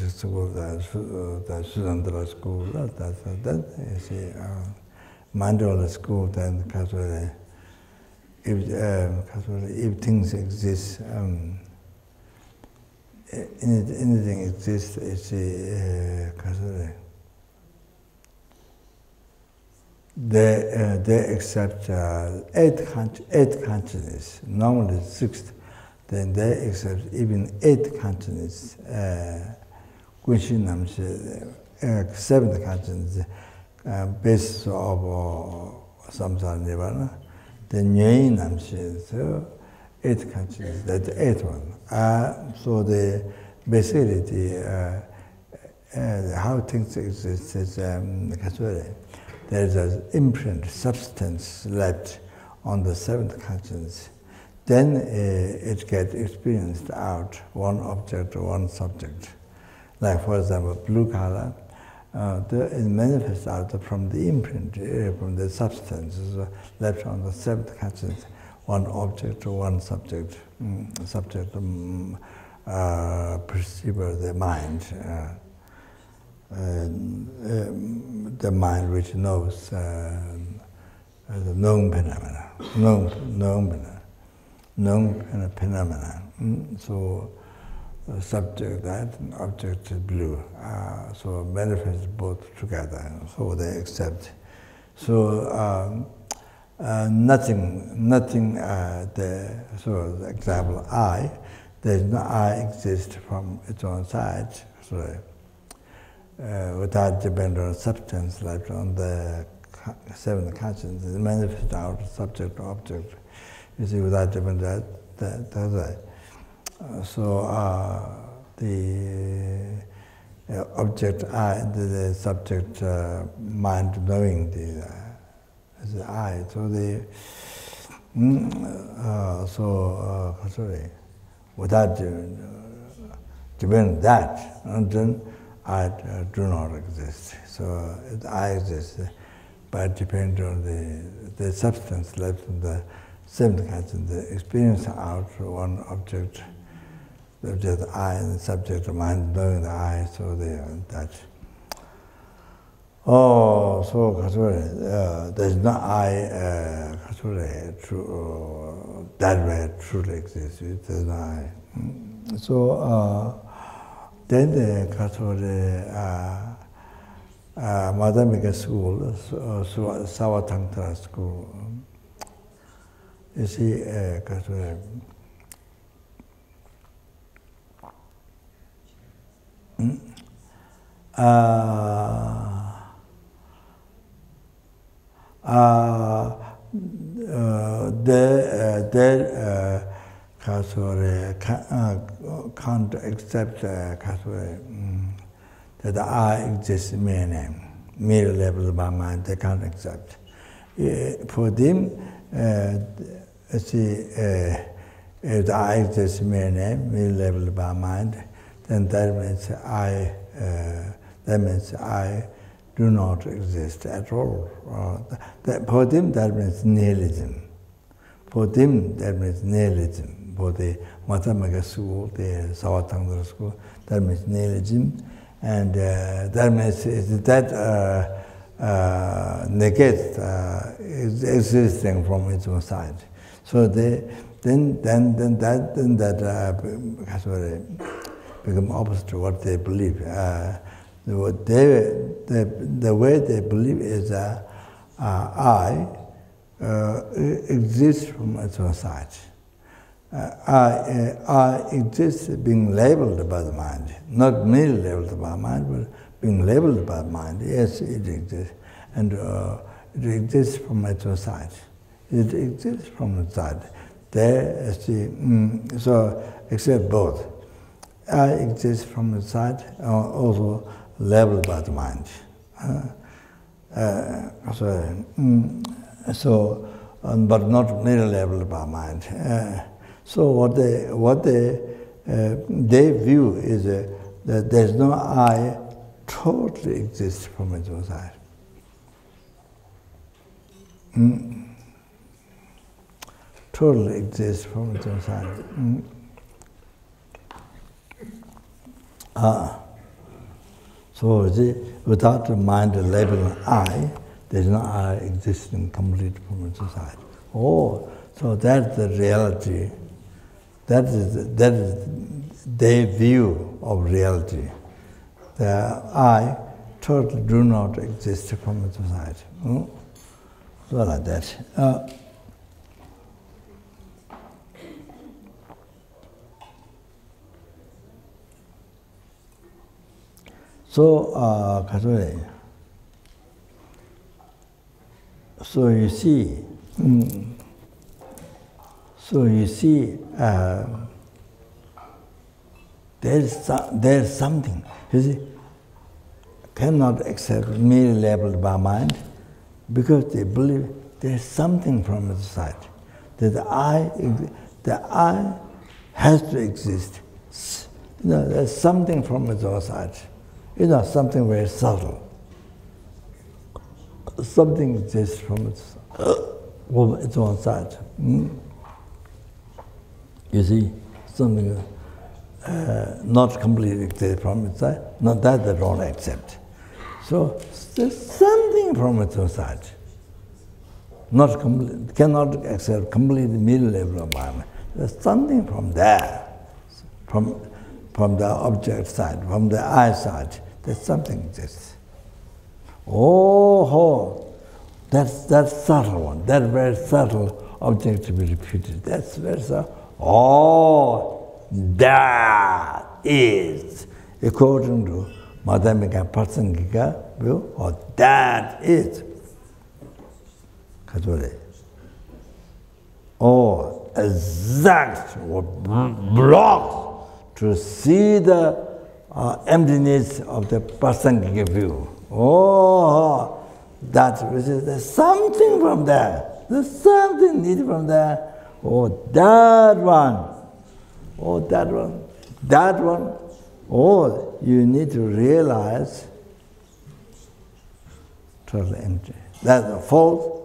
school, the Sudandra school, that you see, Mandala school, then if things exist, anything exists, it's they accept eight consciousness, normally sixth, then they accept even eight consciousness, seventh consciousness, basis of samsara nirvana. The name so eight consciousness, that's the eighth one. So basically how things exist is there is an imprint, substance left on the seventh consciousness. Then it gets experienced out, one object or one subject. Like for example, blue color, it manifests out from the imprint, from the substance left on the seventh consciousness, one object or one subject, perceiver, the mind, the mind which knows the known phenomena, known phenomena. So subject that, object is blue. So manifest both together. So they accept. So nothing. So the example I, there is no I exist from its own side. So without depending on substance left on the seventh consciousness, it manifests out subject object. You see, without depending on that. So the object I, the subject mind knowing the I. So without depending that, then I do not exist. So I exist, but depend on the substance left in the seventh consciousness, the experience out one object. Just I and the subject of mind knowing the I, so that. Oh, so there's no I true, that way truly exists. There's no I. So then the Madhyamika school, Savatantra school. You see, can't accept that I exist in mere name, mere level of my mind. They can't accept. For them, if I exist in mere name, mere level of my mind, then that means I do not exist at all. For them, that means nihilism. For them, that means nihilism. For the Madhyamika school, the Savatantra school, that means nihilism. And that means that negates existing from its own side. So that become opposite to what they believe. The way they believe is that I exists from its own side. I exist being labeled by the mind, not merely labeled by the mind, but being labeled by the mind. Yes, it exists, and it exists from its own side. It exists from the side. There, so except both. I exist from the side, also labeled by the mind. But not merely labeled by mind. So what they view is that there's no I totally exists from its own side. Totally exists from its own side. So without the mind labeling I, there's no I existing complete from its own side. Oh, so that's the reality. That is their view of reality. The I totally do not exist from its own side. So like that. So you see, there's something. You see, cannot accept merely labeled by mind, because they believe there's something from the side. That the I has to exist. There's something from its own side. Something very subtle. Something exists from its own side. You see, something not completely exists from its side. Not that they don't accept. So there's something from its own side. Not complete, cannot accept completely middle level of mind. There's something from there, from the object side, from the I side. There's something exists. That's subtle one. That very subtle object to be refuted. That's very subtle. That is, according to Madhyamika Prasangika view, that is. Exact blocks to see the emptiness of the Prasangika view. There's something from there. There's something needed from there. That one. You need to realize totally empty. That's a false.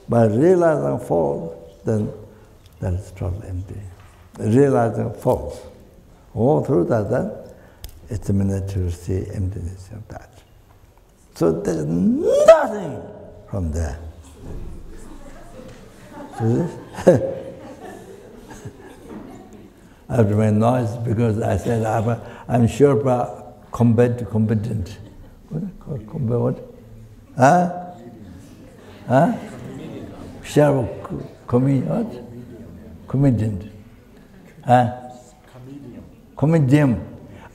By realizing false, then that is totally empty. Realizing false. Through that, then it's a minute to see emptiness of that. So there's nothing from there. I have to make noise because I said I'm sure competent. What? Sure, comedian. Comedian.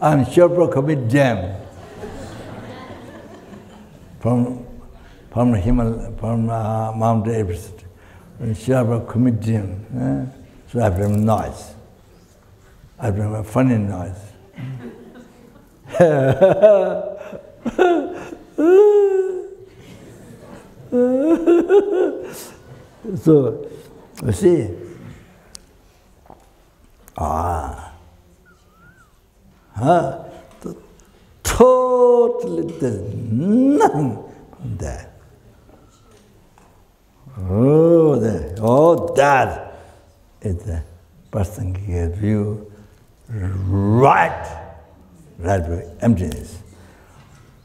I'm sure comedian. From Mount Everest. I'm sure comedian. So I have to make noise. I have to make a funny noise. So, you see, totally there's nothing from there. That is the Prasangika view, right way, emptiness.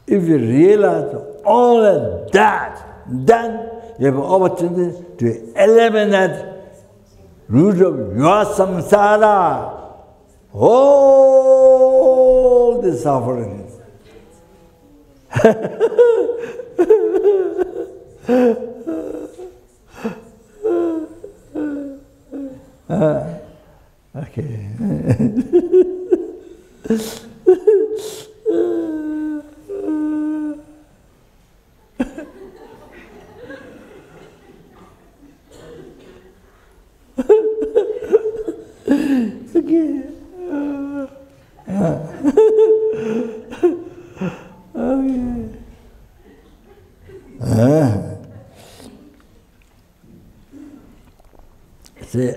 If you realize all of that, then you have an opportunity to eliminate root of your samsara, all the suffering. Okay. Okay. See,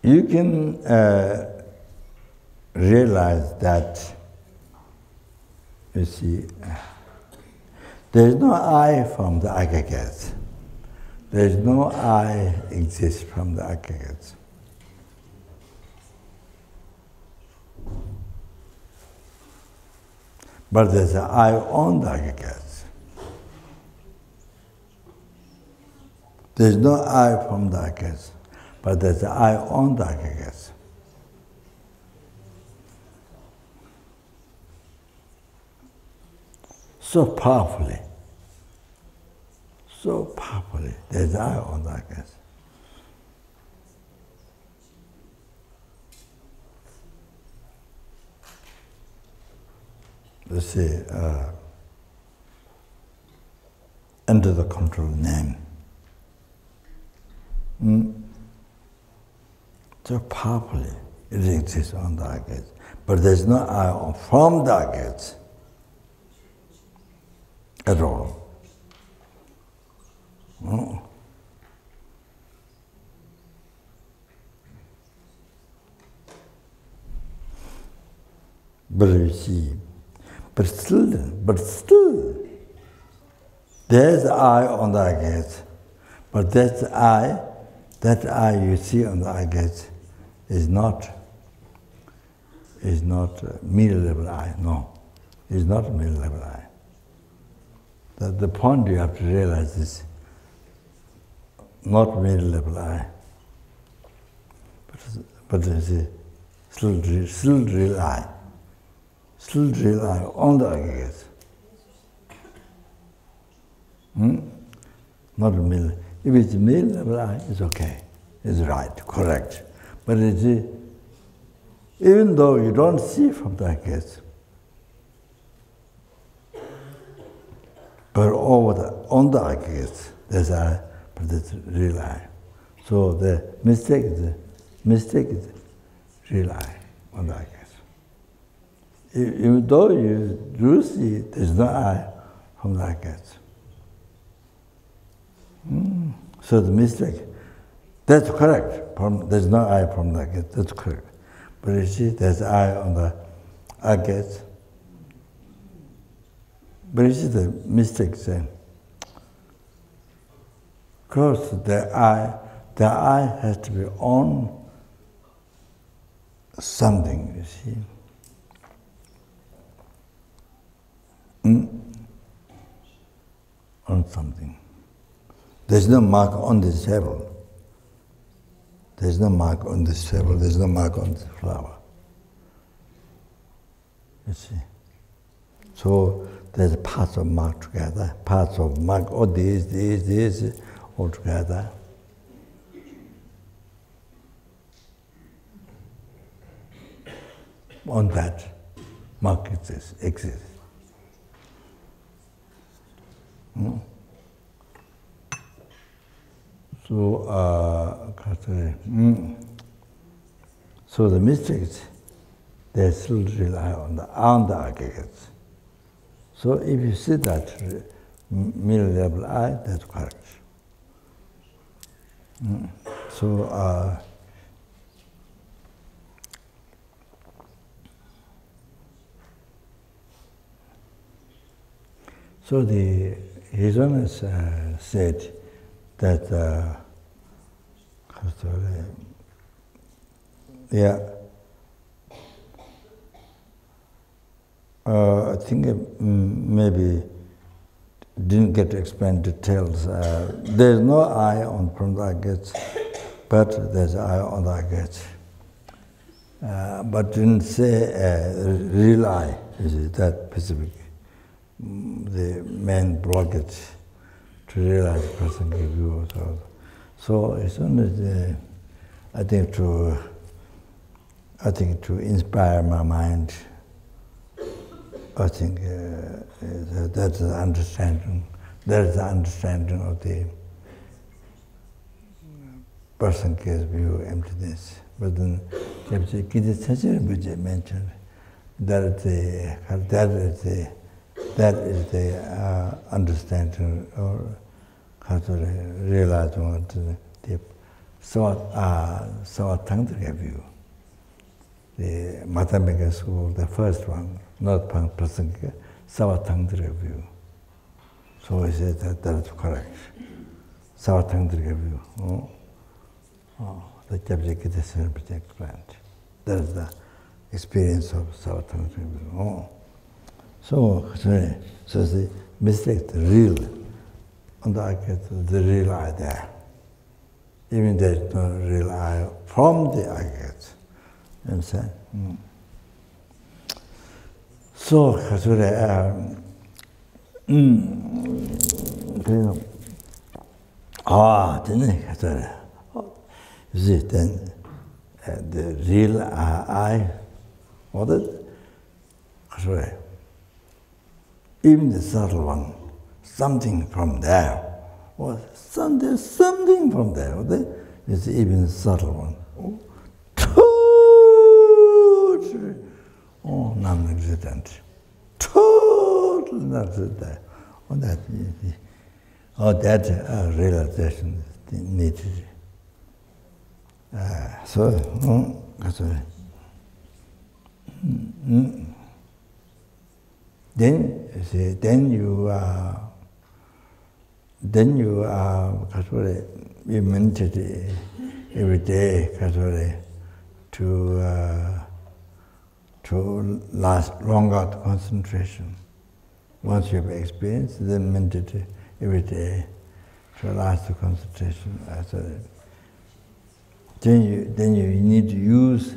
you can realize that, you see, there is no I from the aggregates. There is no I exist from the aggregates. But there's an I on the aggregates. There's no I from the aggregates, but there's an I on the aggregates. So powerfully, there's I on the aggregates. You see, under the control name. So powerfully it exists on the aggregates, but there's no I from the aggregates at all. No. But you see, but still, there's I on the aggregates, but that I you see on the aggregates is not middle level I. No, it's not a middle level I. The point you have to realize is not middle level I, but it's a still real I. Still real I on the aggregates. Not a middle. If it's middle level I, it's okay. It's right, correct. But it's, even though you don't see from the aggregates, but on the aggregates, there's I, but it's real I. So the mistake is real I on the aggregates. Even though you do see there's no I from the aggregates. So the mistake, that's correct. There's no I from the aggregates, that's correct. But you see, there's I on the aggregates. But you see the mistake saying, because the I has to be on something, you see. On something. There's no mark on this table. There's no mark on this table. There's no mark on this flower. You see. So there's parts of mark together, parts of mark, all these, all together. On that, mark exists. So the mystics, they still rely on the aggregates. So if you see that middle level I, that's correct. So the His Holiness said that I think maybe didn't get to explain details. There's no I on from the aggregates, but there's I on the aggregates. But didn't say real I, is that specific. The main blockage to realize Prasangika view. So as soon as I think to inspire my mind, I think that's the understanding. That is the understanding of the Prasangika's view of emptiness. But then, Rinpoche mentioned that is the understanding or how to realize what the Savatangtrika view. The Madhyamika school, the first one, not Prasangika, Savatangtrika view. So I said that is correct. Savatangtrika view. The Rinpoche project grant. That is the experience of Savatangtrika view. So the mistake, the real, on the aggregate, the real I there. Even there is no real I from the aggregate. You understand? So, you see, then the real I, what is it? Even the subtle one, something from there, or something from there, is even the subtle one. Totally, non-existent. Totally non-existent. That realization is needed. Then you meditate every day to last longer concentration. Once you have experienced, then meditate every day to last the concentration. Then you need to use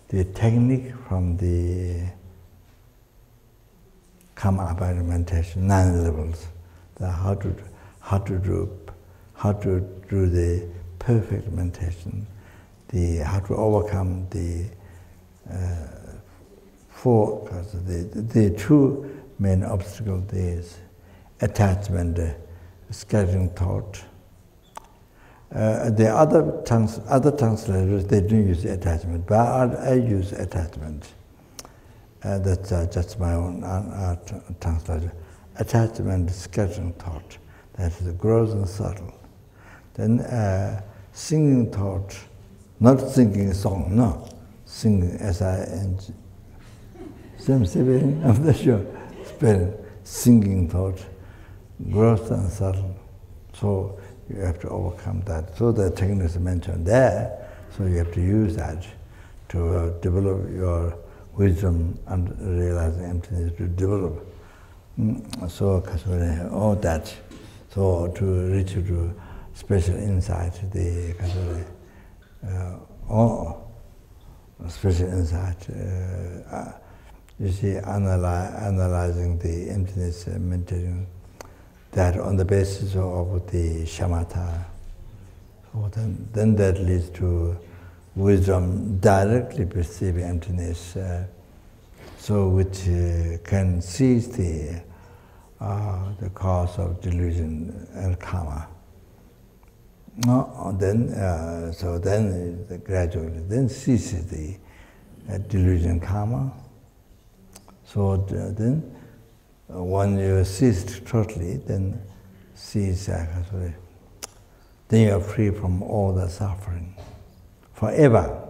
the technique from the Karma Abhaya meditation, 9 levels. How to do the perfect meditation, how to overcome the the 2 main obstacles is attachment, scattering thought. The other translators, they don't use attachment, but I use attachment. That's just my own translation. Attachment, scattering thought. That is gross and subtle. Then singing thought, not singing a song, no. Singing S-I-N-G. Same spelling, I'm not sure. Spelling, singing thought, gross and subtle. So you have to overcome that. So the technique is mentioned there, so you have to use that to develop your wisdom and realize emptiness, to develop. So all that. So to reach to special insight, the special insight, you see, analyzing the emptiness meditation, that on the basis of the shamatha. So then that leads to wisdom directly perceiving emptiness, so which can seize the cause of delusion and karma. Then gradually then ceases the delusion karma. So then when you cease totally, then then you are free from all the suffering forever,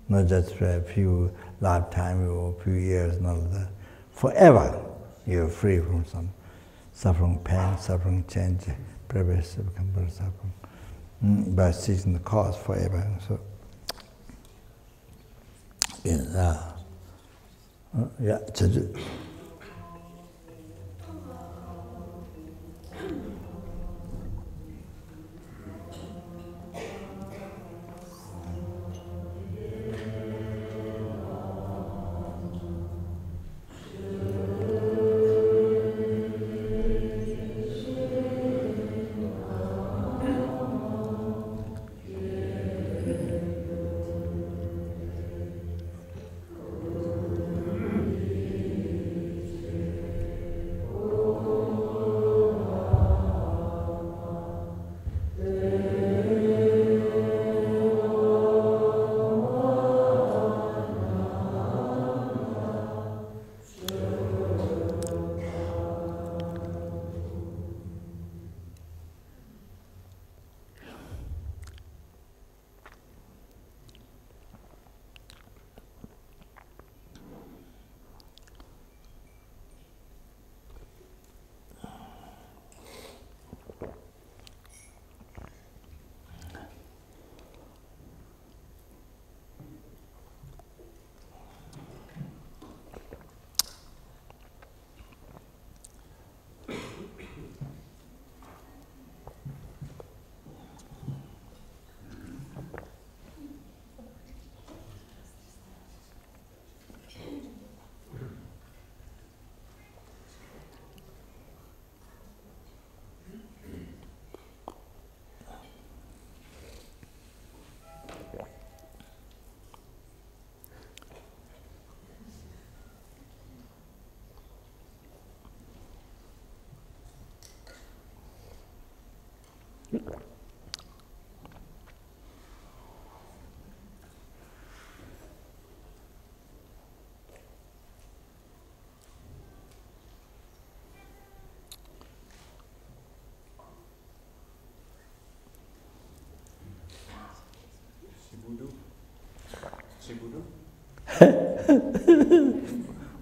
not just for a few lifetimes or a few years, not that. Forever you are free from some suffering, pain, suffering, change, pervasive, compulsive suffering, by ceasing the cause forever. So, yeah,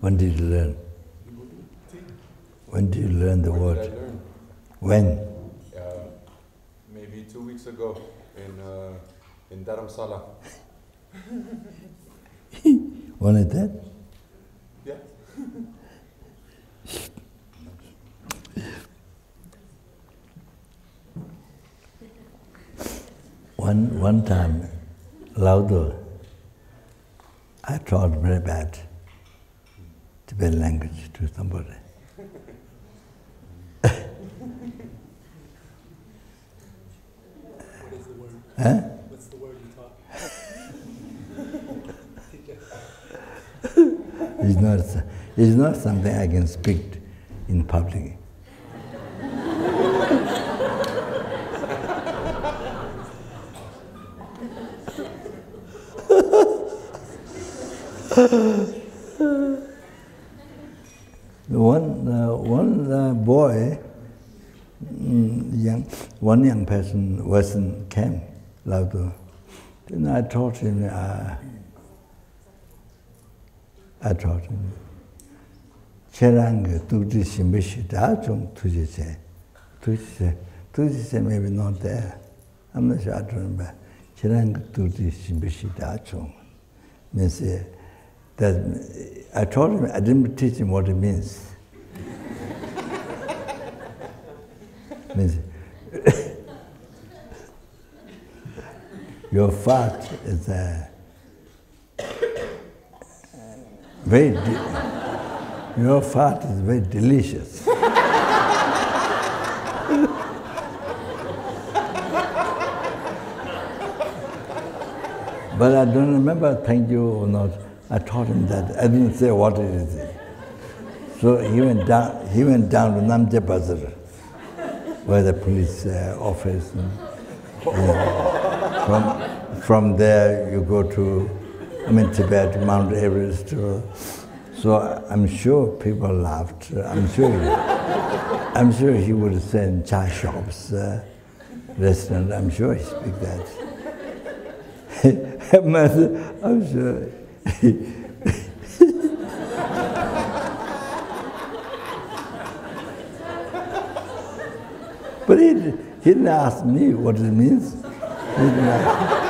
When did you learn? When did you learn the word? When did I learn? When? Maybe 2 weeks ago in Dharamsala. When is that? Yeah. One time, Laudo, I taught very bad Tibetan language to somebody. What is the word? Huh? What's the word you taught? It's not something I can speak in public. One boy, one young person wasn't came, Laudo. Then I taught him, Cherang Tuji Simbishi Dachung Tujise. Tujise maybe not there. I'm not sure I don't remember. Cherang Tuji Simbishi Dachung means that I told him, I didn't teach him what it means. Means your fart is your fart is very delicious. But I don't remember thank you or not. I taught him that. I didn't say what it is. So he went down to Namche Bazar, where the police office. From there you go to, Tibet, Mount Everest. So I'm sure people laughed. I'm sure he would send chai shops, restaurant. I'm sure he speak that. I'm sure. But he didn't ask me what it means. He didn't ask.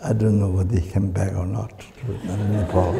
I don't know whether he came back or not to Nepal.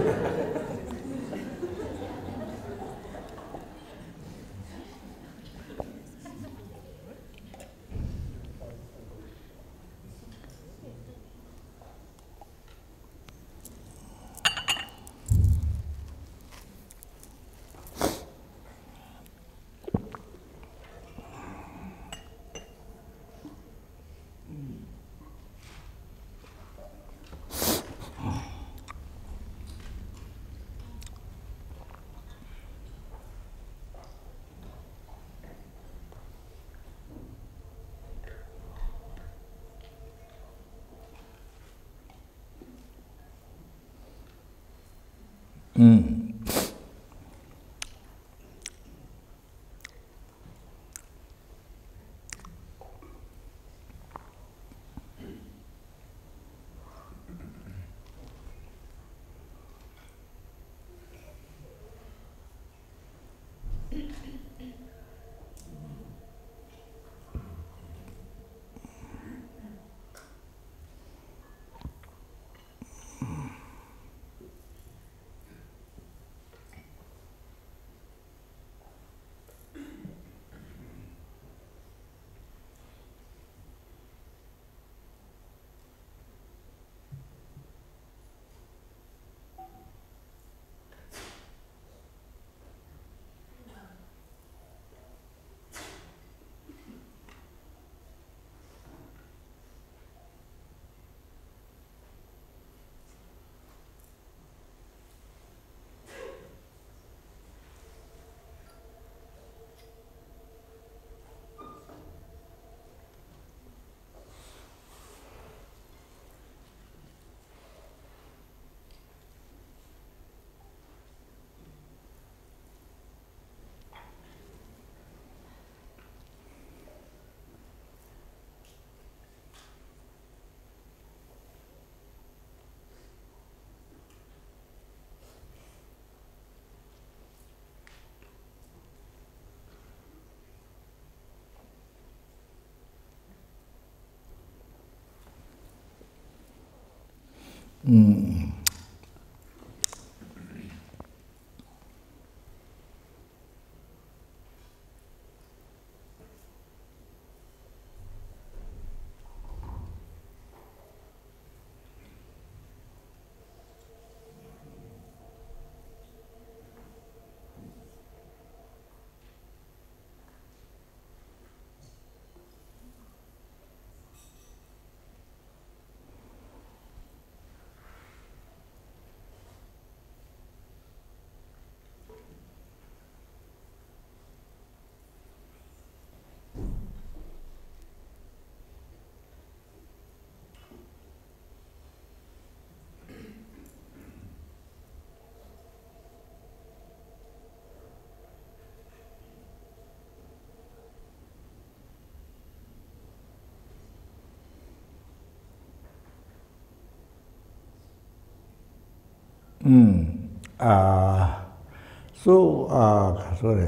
Sorry.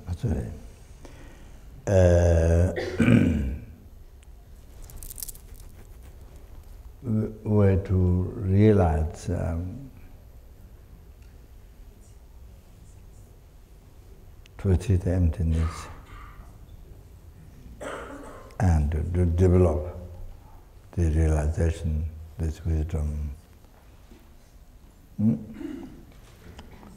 That's right. Were to realize to achieve the emptiness and to develop the realization, this wisdom.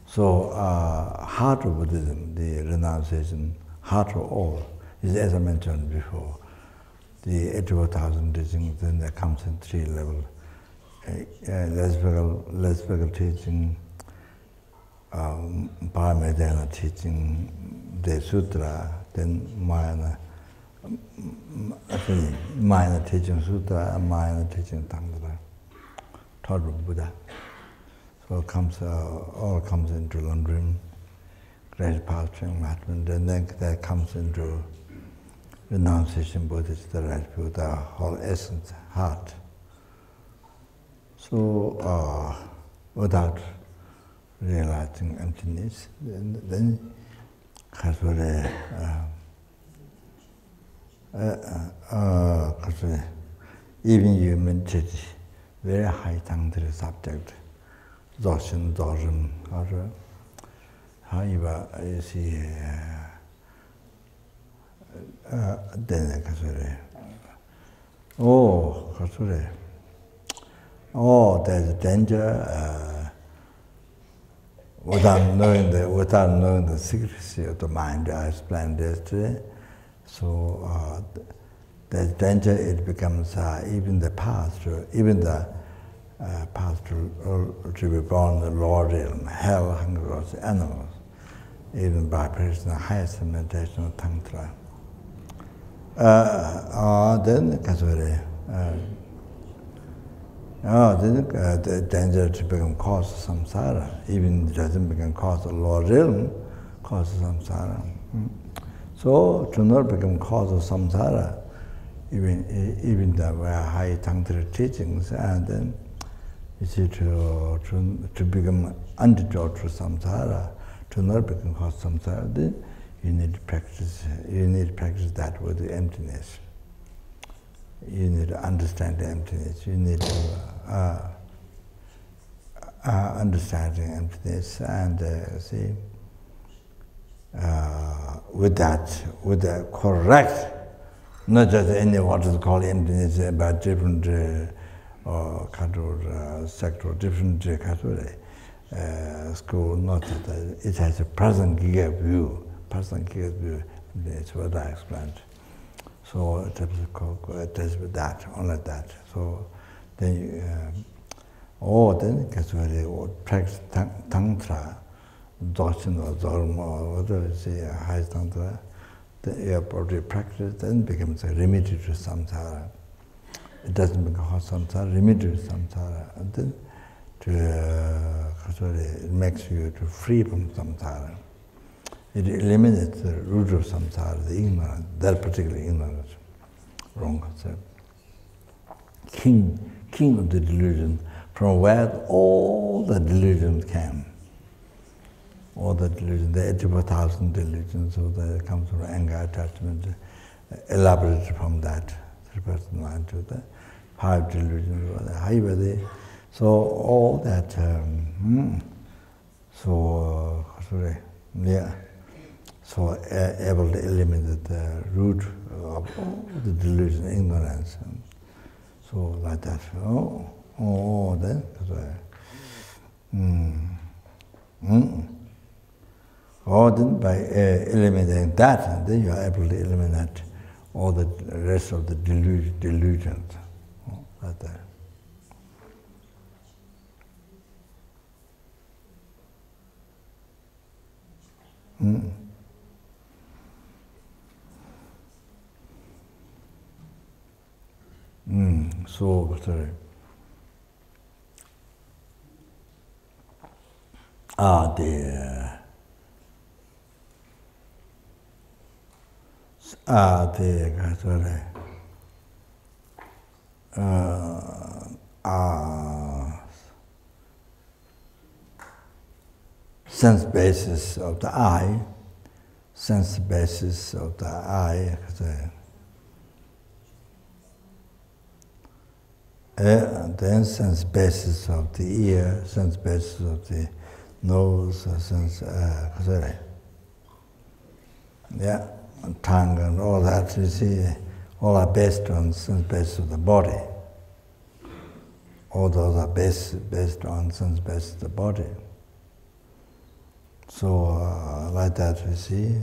So, heart of Buddhism, the renunciation, heart of all, is as I mentioned before, the 84,000 teachings, then there comes in three levels. Lesbical teaching, Paramedana teaching, the Sutra, then minor teaching Sutra, and minor teaching Tantra, taught by Buddha. So it comes, all comes into lamrim, great pastoral enlightenment, and then that comes into renunciation, Buddhist, the refuted, the whole essence, heart. So without realizing emptiness, then even you meditate very high Tantra subject, Dzogchen, Dzogchen, however, you see, then there's danger without knowing the secrecy of the mind. I explained yesterday. So there's danger. It becomes even the path to be born in the lower realm, hell, hunger, animals, even by practicing the highest meditation of Tantra. Then the danger to become cause of samsara, even it doesn't become cause of lower realm, cause of samsara. So to not become cause of samsara, even the very high Tantra teachings, and then you see to become antidote to samsara, to not become cause of samsara, then you need to practice that with the emptiness. You need to understand the emptiness. You need to understand the emptiness, and see with the correct, not just any what is called emptiness, but different sector, different school. Not that it has a Prasangika view. Prasangika view. That's what I explained. So it is with that, only that. So then then practice Tantra, Dzogchen or Dharma, or whatever you say, high Tantra, then you appropriately practice, then becomes a remedy to samsara. It doesn't become hot samsara, remedy to samsara. And then it makes you to free from samsara. It eliminates the root of samsara, the ignorance, that particular ignorance. wrong concept. King of the delusion, from where all the delusions came. All the delusions, the 84,000 delusions, so that comes from anger, attachment, elaborated from that, 3% mind to the 5 delusions, so all that, so able to eliminate the root of all the delusion, ignorance, and so like that. Then, then by eliminating that, then you are able to eliminate all the rest of the delusions, like that. So, sorry. Sense basis of the eye, sense basis of the eye, then sense basis of the ear, sense basis of the nose, sense, tongue and all that, you see, all are based on sense basis of the body. All those are based on sense basis of the body. So, like that, you see,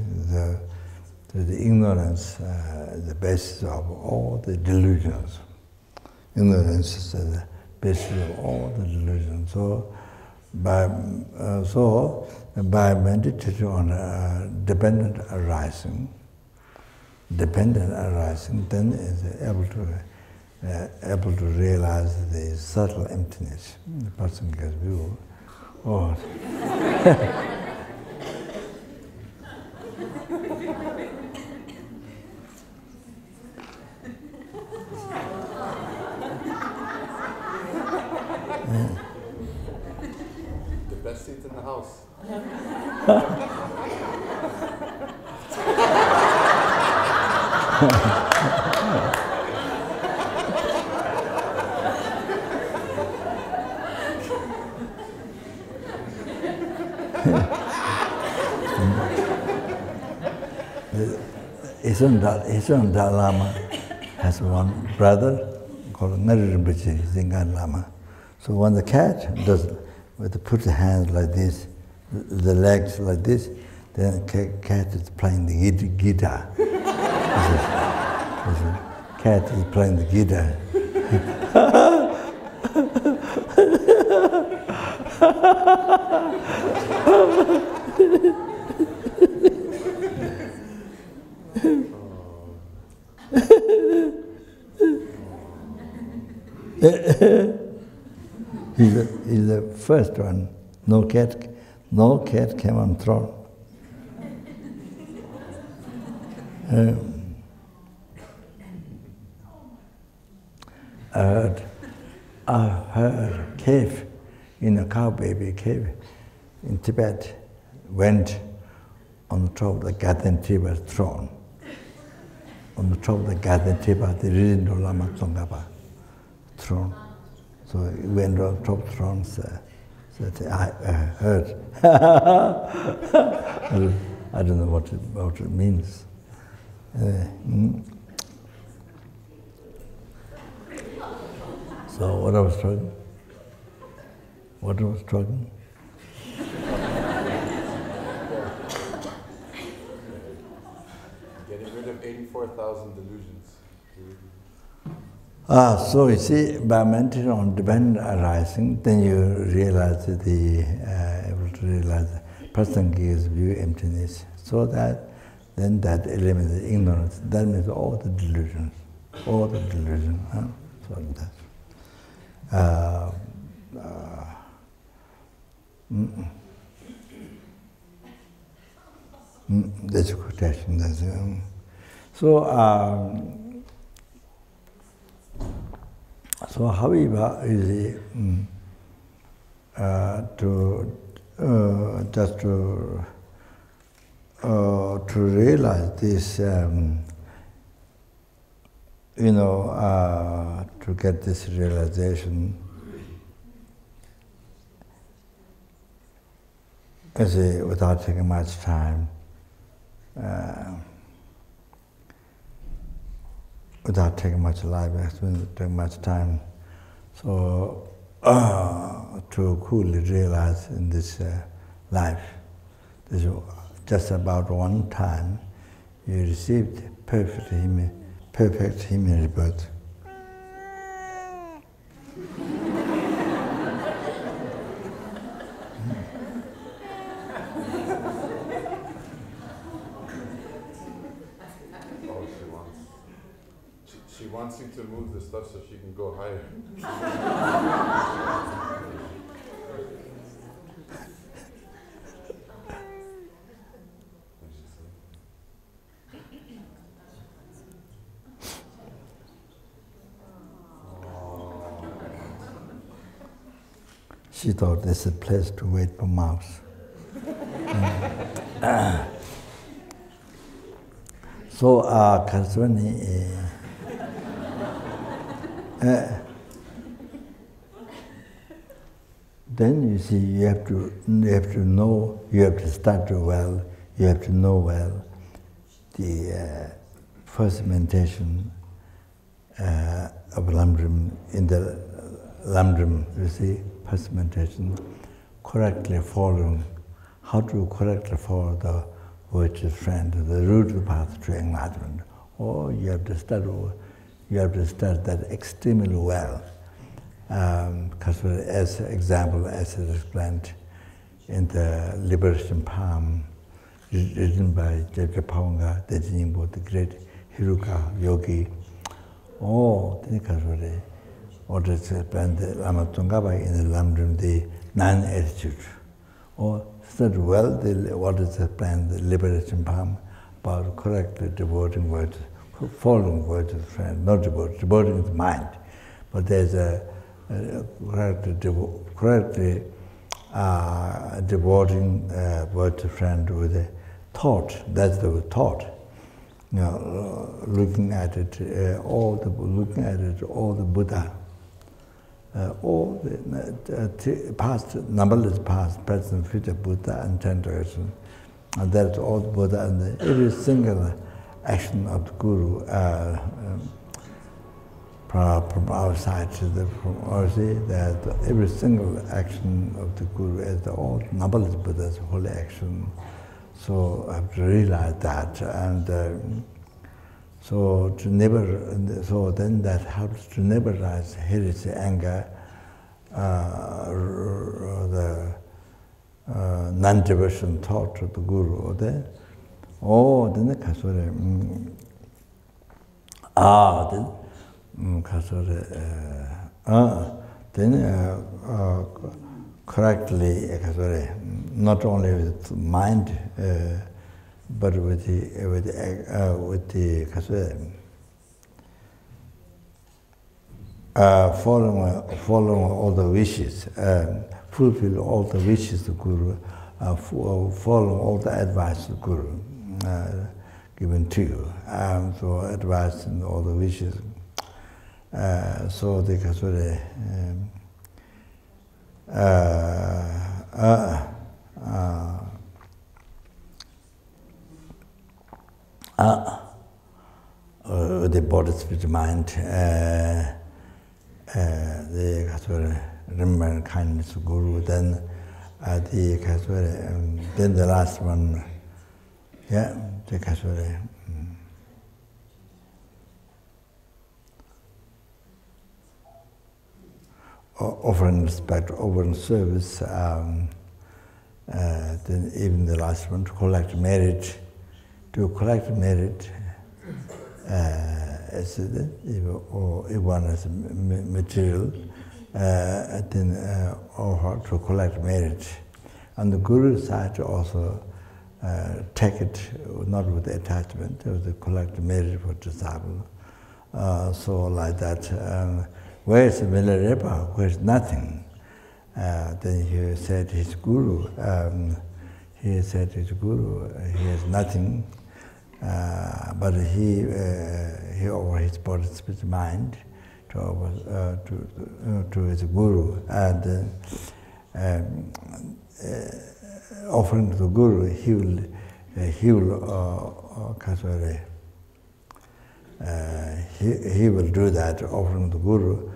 the ignorance, the basis of all the delusions. Ignorance is the basis of all the delusions. So, by meditating on dependent arising, then is able to realize the subtle emptiness. The Prasangika's view. The best seat in the house. His own Lama has one brother called Rinpoche, Zingan Lama. So when the cat does, put the hands like this, the legs like this, then the cat is playing the guitar. Cat is playing the guitar. He's the first one. No cat came on throne. I heard cave, in a cow baby cave in Tibet, went on the top of the Gadantiba throne. On the top of the Gadantiba, the Rinpoche Lama Tsongkhapa throne. So he went on top of the throne, said, I heard. I don't know what it means. So what I was talking? Getting rid of 84,000 delusions. So you see, by meditating on dependent arising, then you realize able to realize Prasangika's view emptiness. So that then that eliminates ignorance. That means all the delusions. Huh? So that. That's a quotation. So So however, to realize this, to get this realization, without taking much time, without taking much life, taking much time. So to coolly realize in this life, this just about one time, you received perfect human rebirth. She wants you to move the stuff so she can go higher. She thought this is a place to wait for mouse. So, Kaswani, then you see you have to know, you have to study well, you have to know well the first meditation of lamrim. In the lamrim, you see, first meditation, correctly following, how to correctly follow the virtuous friend, the root of the path to enlightenment. Or you have to study that extremely well. Because as example, as it is explained in the Liberation Poem, written by Jepanga, the great Hiruka yogi. What is explained Lama Tsongkhapa in the lamrim, the non-attitude. Or study well what is explained the Liberation Poem about correctly devoting words, following words of the friend, not devoting the mind. But there's a correctly devoting words of friend with a thought. That's the thought. Looking at it, all the Buddha, all the past, numberless past, present, future Buddha and 10 directions. And that's all the Buddha and every single action of the Guru from our side to from our side, that every single action of the Guru is all numberless Buddha's holy action. So I have to realize that, and so then that helps to never rise heresy, anger, the non-devotion thought of the Guru. Then the kasore, then correctly, not only with mind, but with the following all the wishes, fulfill all the wishes of the Guru, follow all the advice of the Guru given to you. So advice and all the wishes. So the kasore. The body, spirit, mind, the remember kindness of Guru, then then the last one, the offering respect, offering service, then even the last one, to collect merit. To collect merit, as or if one has material, then or to collect merit. On the Guru's side also take it not with attachment, to collect merit for disciple. So like that, where's Milarepa? Where's nothing? Then he said his guru, he has nothing, but he over his body, spirit, mind to his guru, and offering to the guru, he will do that, offering the guru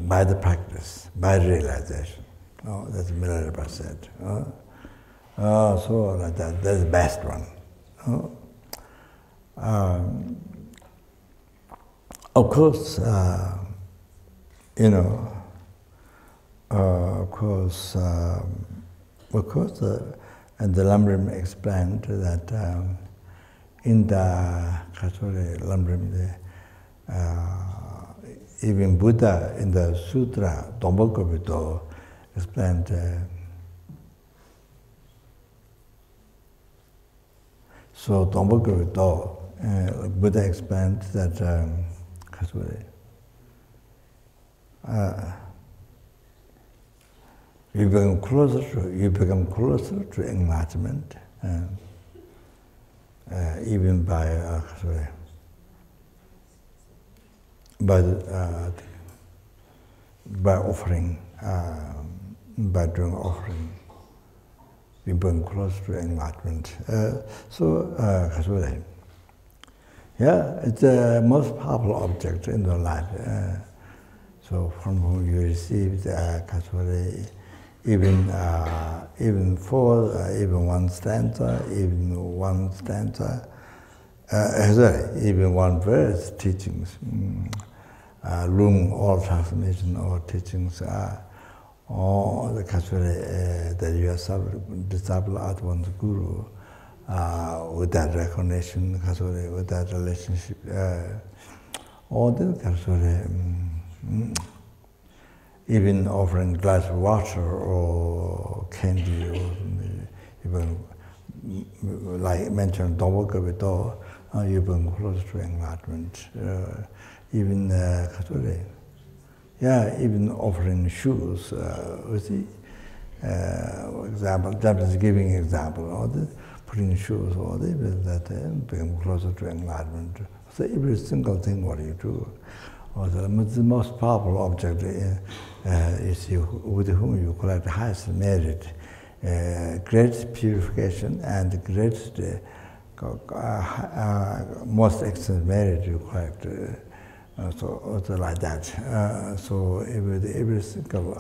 by the practice, by realization. Oh, that's Milarepa said. So like that, that's the best one. Of course, and the lamrim explained that in the lamrim, even Buddha in the sutra, Dombokobito, explained. So Dombokobito, Buddha explained that you become closer to enlightenment, even by offering, by doing offering, you become closer to enlightenment. Yeah, it's the most powerful object in the life. So from whom you receive even one stanza, even one verse teachings, all transmission, all teachings, all the that you are disciple at one's guru, with that recognition, with that relationship, all the even offering a glass of water or candy, or even like mentioned, Dombokobito, you bring close to enlightenment. Even even offering shoes. Example, Japanese giving example, or putting shoes, or that become closer to enlightenment. So every single thing what you do, or the most powerful object is you, with whom you collect highest merit, great purification, and great most excellent merit you collect. So like that. So every single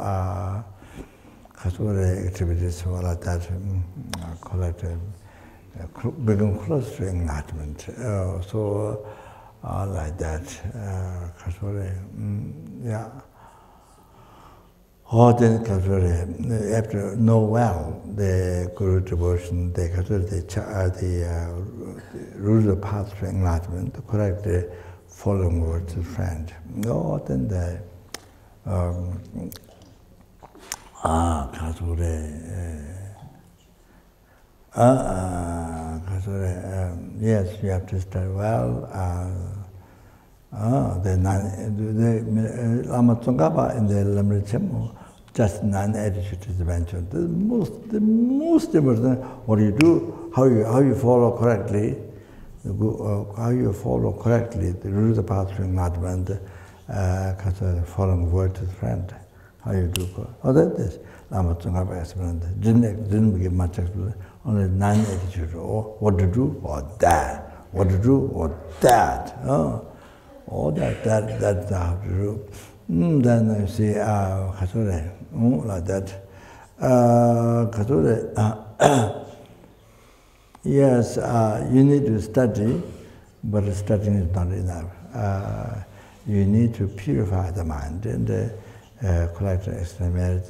activities like that collect become close to enlightenment. So like that. Yeah. Or then after know well the Guru devotion, the rule the path to enlightenment, correct the following words to friend. No, then the yes, you have to start well. The Lama Tsongkhapa in the lamrim Chemo, just non-attitude is mentioned. The most important, what you do, how you follow correctly, the rule the path to enlightenment, following word to the friend. How you do? Oh, that is Lama Tsongkhapa explained. Didn't give much explanation. Only non-attitude. Oh, what to do? Or that. What to do? Or that. Oh, all that how to do. Then you see, like that. Yes, you need to study, but studying is not enough. You need to purify the mind and collect extra merit.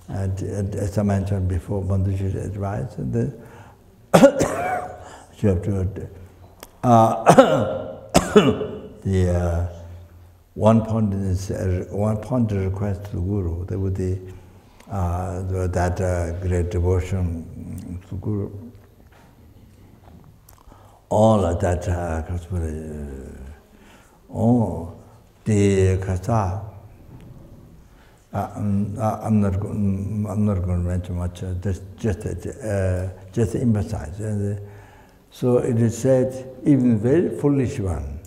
And as I mentioned before, Bandhuji's advice, and you have to the one point request to the Guru. There would be that great devotion to the Guru. All of that, the kasa, I'm not going to mention much. Just emphasize. And, so it is said, even very foolish one,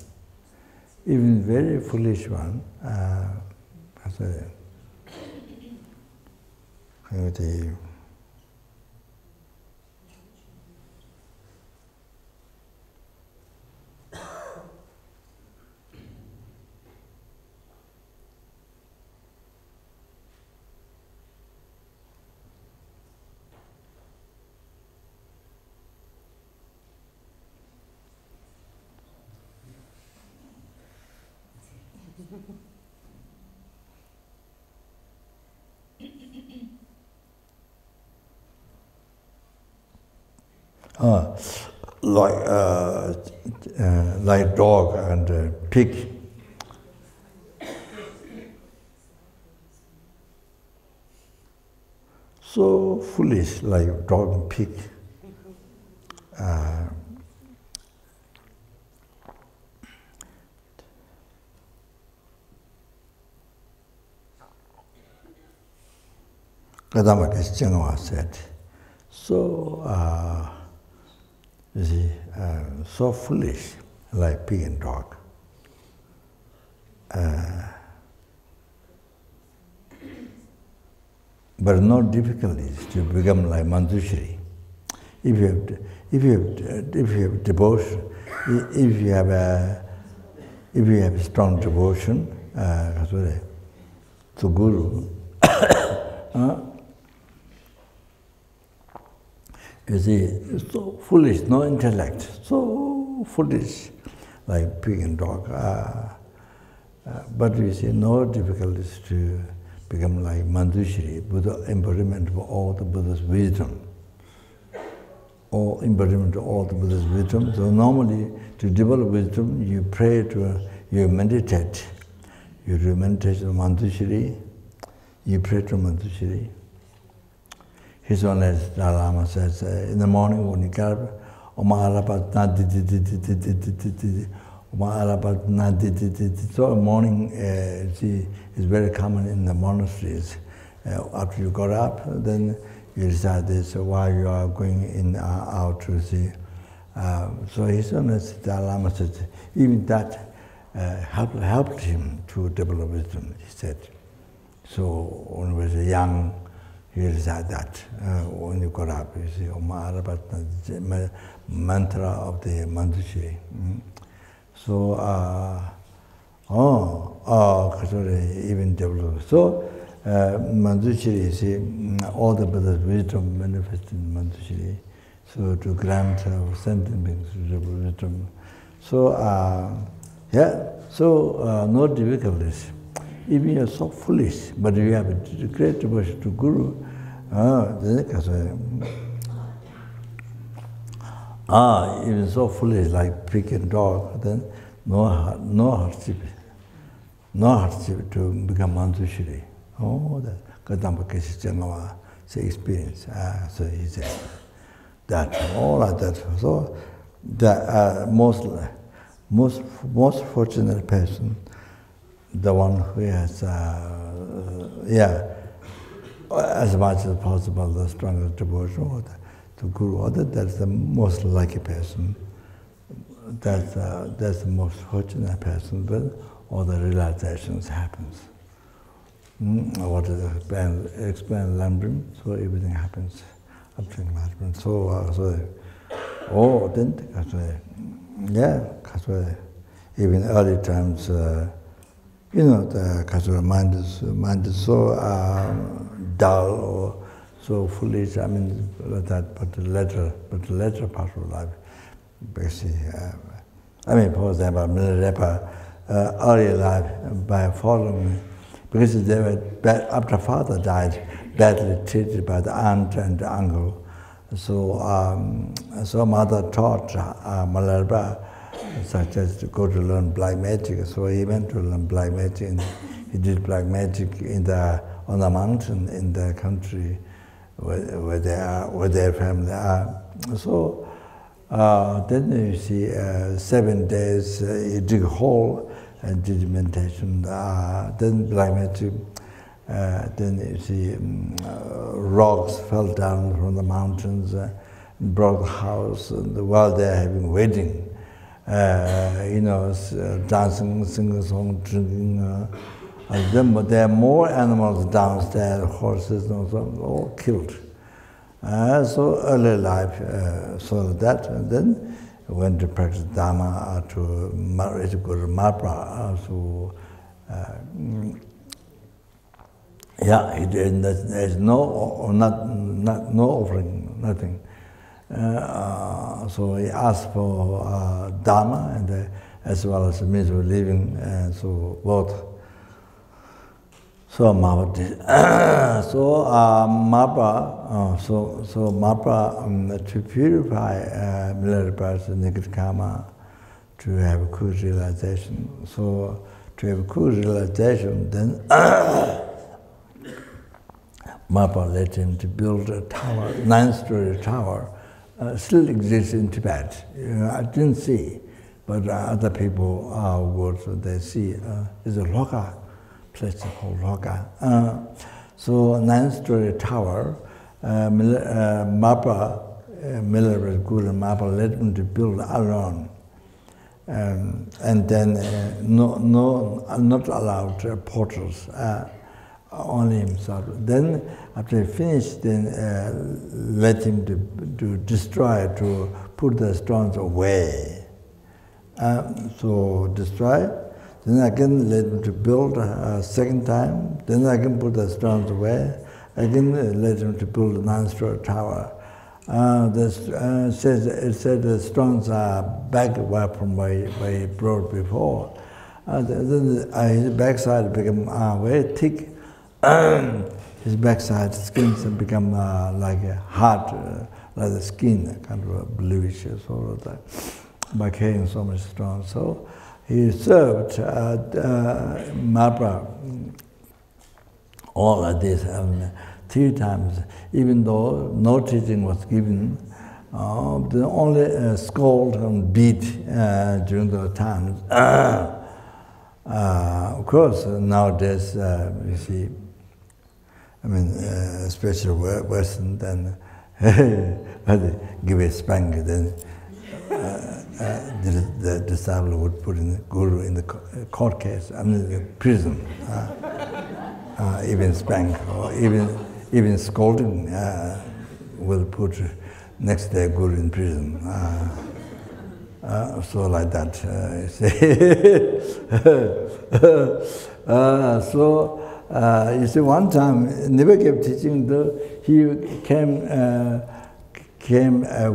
like dog and pig. So foolish, like dog and pig. Kadama Keshengawa said, so you see, so foolish, like pig and dog. But no difficulties to become like Manjushri. If you have devotion, if you have strong devotion to Guru, you see, so foolish, no intellect, so foolish, like pig and dog. But you see, no difficulties to become like Manjushri, Buddha embodiment of all the Buddha's wisdom. All embodiment of all the Buddha's wisdom. So normally, to develop wisdom, you pray to, you meditate. You do meditation on Manjushri, you pray to Manjushri. His Holiness Dalai Lama says, in the morning when you get up, so morning is very common in the monasteries. After you got up, then you recite this while you are going in out to see. So His Holiness Dalai Lama says, even that helped him to develop wisdom, he said. So when he was young, you recite that when you got up, you see, mantra of the Manjushri. So, even developed. So, Manjushri, you see, all the Buddha's wisdom manifested in Manjushri. So, to grant sentient beings wisdom. So, no difficulties. Even you are so foolish, but you have a great devotion to Guru, even so foolish like pig and dog, then no hardship to become Manjushri. Oh, that Kadamba Keshengawa experience. So he said that, all like that. So the most fortunate person, the one who has, as much as possible, the strongest devotion to Guru, that's the most lucky person. That's the most fortunate person, but all the realizations happens. What is explain lamrim, so everything happens up to enlightenment. Even early times, the mind is so dull or so foolish. I mean, that, but the later part of life, basically. For example, Milarepa, early life, by following, because they were after father died, badly treated by the aunt and the uncle. So, mother taught Milarepa, such as to go to learn black magic. So he went to learn black magic, and he did black magic on the mountain in the country where their family are. So then you see 7 days he dig a hole and did meditation. Then black magic Then you see rocks fell down from the mountains, broke the house, and while they're having wedding, dancing, singing song, drinking. Then there are more animals downstairs, horses and so on, all killed. So early life saw that, and then went to practice dharma to go to Mapra. There's no offering, nothing. So he asked for dharma and as well as means of living, so both. So Mapra did. Mapra to purify Milarepa's negative karma, to have a good realization. So to have a good realization, then Mapra led him to build a tower, 9-story tower, still exists in Tibet. I didn't see, but other people they see. It's a Loka place called Loka. So 9-story tower, Mapra, Milarepa's Guru Mapra led him to build alone. And then not allowed porters. Only himself. Then after he finished, then let him to destroy, to put the stones away. So destroy, then again let him to build a second time, then again put the stones away, again let him to build a 9-story tower. It said the stones are back from where he brought before. Then his backside became very thick. His backside skins become like a hard, like the skin, kind of a bluish sort of that, by carrying so much stone. So he served Mapra all of this 3 times, even though no teaching was given. They only scold and beat during those times. Of course, nowadays, you see, especially Western, then give a spank, then the disciple would put in the guru in the court case, prison, even spank or even scolding will put next day guru in prison. So like that, you see. You see, one time, never gave teaching, though he came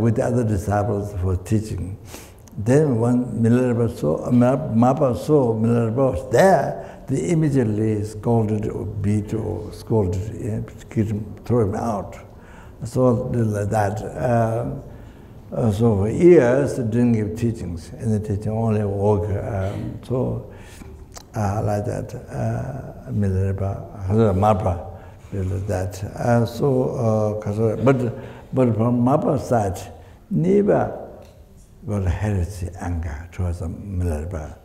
with the other disciples for teaching. Then when Mapra saw Milarepa was there, they immediately scolded or beat or scolded, throw him out. So like that. So for years, didn't give teachings, and the teaching only work. Like that, Milarepa, Mapra, like that. But from Mapra's side, never got a heresy anger towards Milarepa.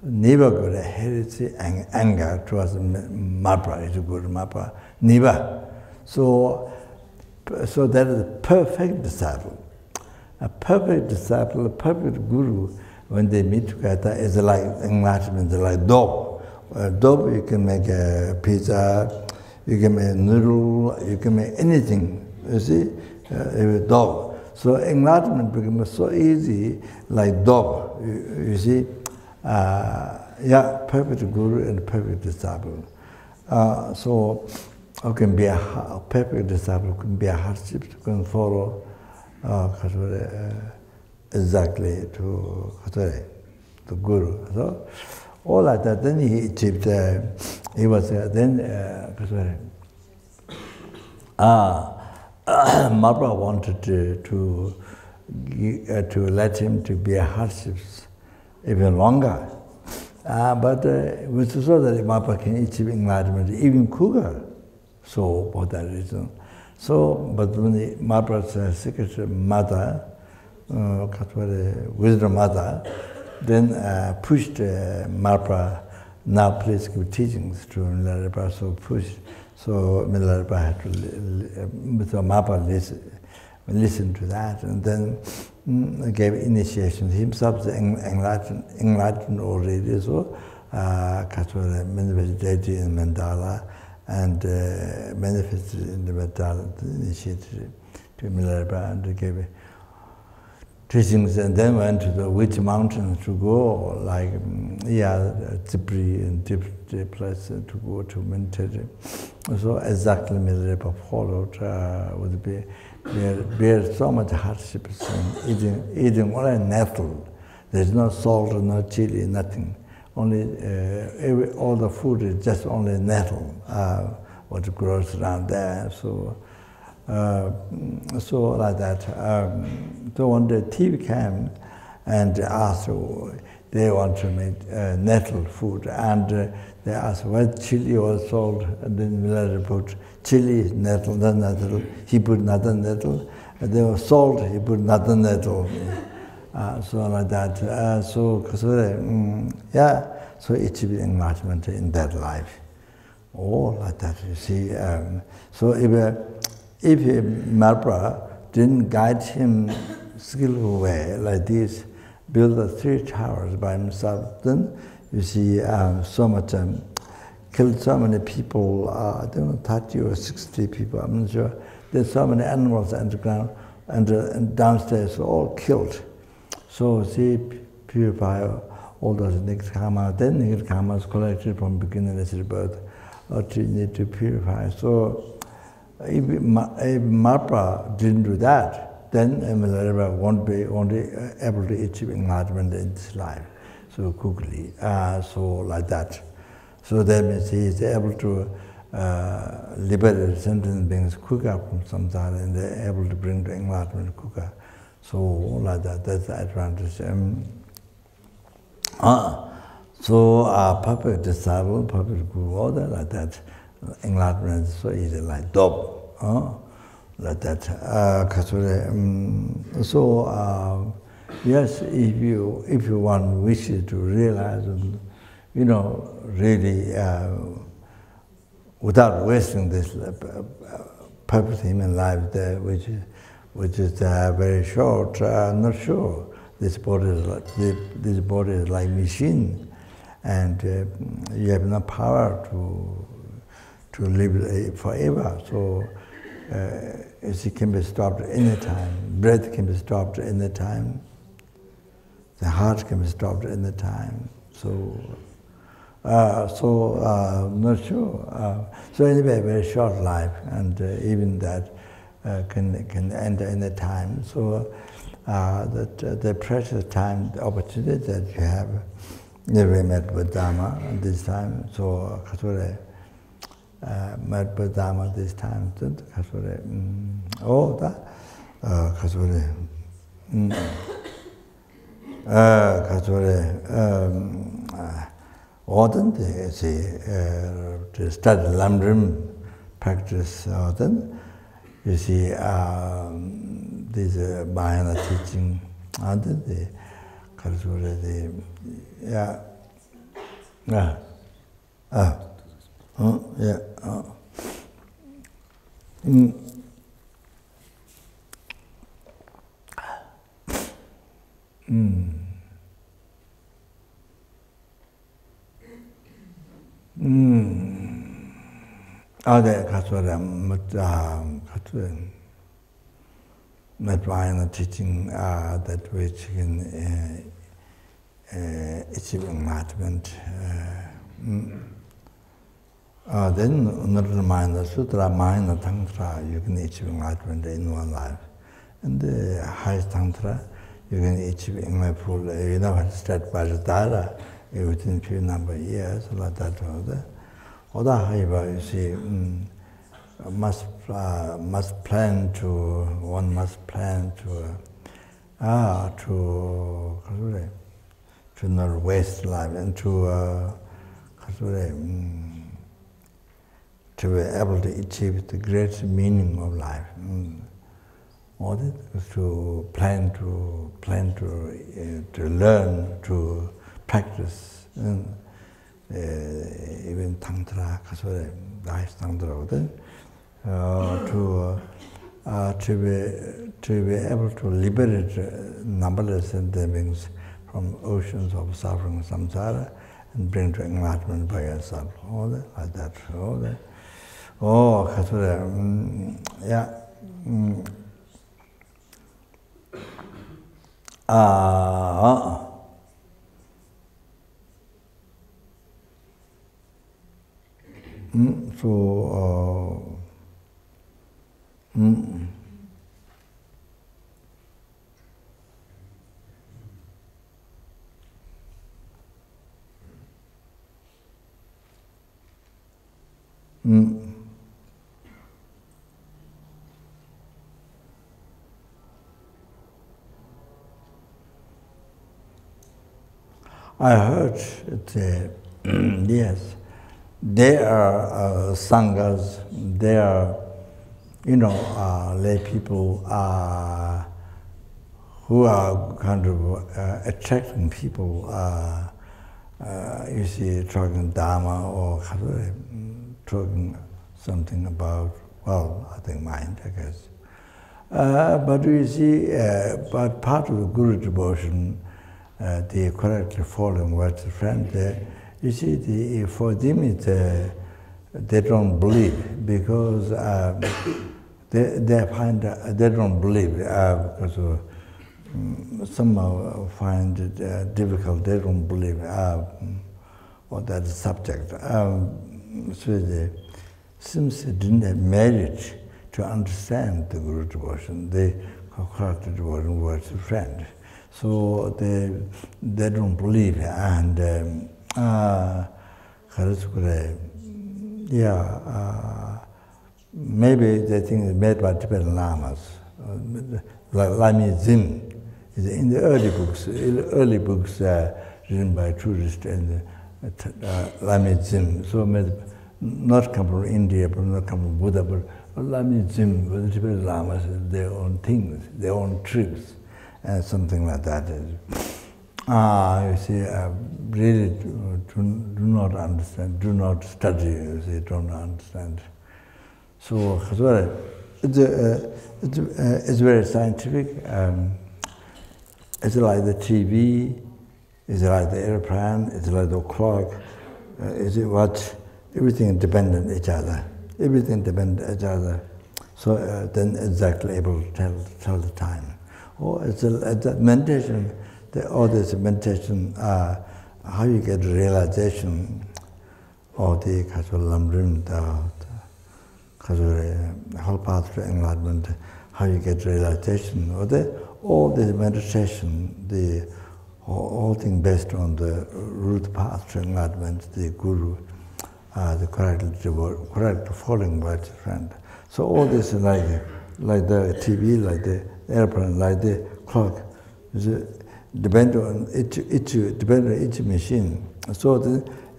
Never got a heresy anger towards Mapra. It's a good Mapra. Never. So that is a perfect disciple. A perfect disciple, a perfect guru, when they meet together, is like enlightenment, like dough. Dough, you can make a pizza, you can make a noodle, you can make anything, you see, with dough. So enlightenment becomes so easy, like dough, you see. Perfect guru and perfect disciple. So can be a perfect disciple, can be a hardship, can follow exactly to the guru. So all like that. Then he achieved. He was Mapra wanted to let him to be a hardship even longer, but it was so that Mapra can achieve enlightenment even quicker. So for that reason. So, but when Mapra's secretary mother, wisdom mother, then pushed Mapra now please give teachings to Milarepa, so push. So Milarepa had to, so Mapa listen to that, and then gave initiation. Himself is enlightened already, so Kasura manifested in Mandala and manifested in the Mandala, initiated to Milarepa and gave teachings, and then went to the which mountains to go, like Tipri and different places to go to meditate. So exactly Milarepa followed would bear so much hardships in eating only nettle. There's no salt, no chili, nothing. Only all the food is just only nettle, what grows around there. So like that. So when the TV came and asked, they want to make nettle food, and they asked what chili was sold, and then Milarepa put chili, nettle, then nettle. He put another nettle. And there was salt, he put another nettle. So like that. So achieve enlightenment in that life. Oh, like that, you see. So if Marpa didn't guide him skillful way like this, build the 3 towers by himself, then you see so much, killed so many people, I don't know, 30 or 60 people, I'm not sure. There's so many animals underground and downstairs, all killed. So see, purify all those negative karma. Then negative karma is collected from beginningless birth, to need to purify. So if Marpa didn't do that, then Milarepa won't be able to achieve enlightenment in this life so quickly. So like that. So that means he is able to liberate sentient beings quicker from samsara, and they're able to bring the enlightenment quicker. So like that, that's the advantage. So perfect disciple, perfect guru, all that like that. Enlightenment is so easy, like dope, like that. Yes, if you want wishes to realize, really without wasting this perfect human life there, which is very short. Not sure. This body is like machine, and you have no power to live forever. So it can be stopped anytime. Breath can be stopped anytime. The heart can be stopped anytime. So not sure. So anyway, very short life, and even that can end any time. So the precious time, the opportunity that you have, never met with Dharma this time. So Kasure met with Dharma this time. Kasure, Kasure, often they say to study lamrim practice often. You see, this Mahayana teaching, and the Kasura, Madhyana teaching that which can achieve enlightenment. Then another Mahayana Sutra, Mahayana Tantra, you can achieve enlightenment in one life. And the highest Tantra, you can achieve enlightenment full, start by the Dara within a few number of years, like that. However, you see, one must plan to not waste life, and to be able to achieve the great meaning of life. Or to plan to learn, to practice. even Tantra, Kasore, nice Tantra, to be able to liberate numberless beings from oceans of suffering, samsara, and bring to enlightenment by yourself. All that, like that, all that. Oh, Kasore, yeah. I heard yes, there are sanghas, there are, lay people who are kind of attracting people, you see, talking dharma or talking something about, well, I think mind, I guess. But you see, but part of the Guru devotion, the correctly following words of friend, you see, for them they don't believe because they find they don't believe because some find it difficult. They don't believe on that subject. So since they didn't have merit to understand the Guru devotion, they correctly devotion words of friend. So they don't believe, and maybe they think it's made by Tibetan lamas, like lamrim. In the early books written by tourists and lamrim. So not come from India, but not come from Buddha, but lamrim, the Tibetan lamas, their own things, their own tricks. Something like that. You see, really do not understand, do not study, you see, don't understand. So, it's very scientific. It's like the TV, it's like the airplane, it's like the clock, it's what, everything depends on each other. Everything depends on each other. So then exactly able to tell the time. Oh, it's a meditation, all this meditation, how you get realization of the lamrim, the whole path to enlightenment, how you get realization, all this meditation, all thing based on the root path to enlightenment, the Guru, the correct following by the friend. So all this is like the TV, like the airplane, like the clock, depend on each machine. So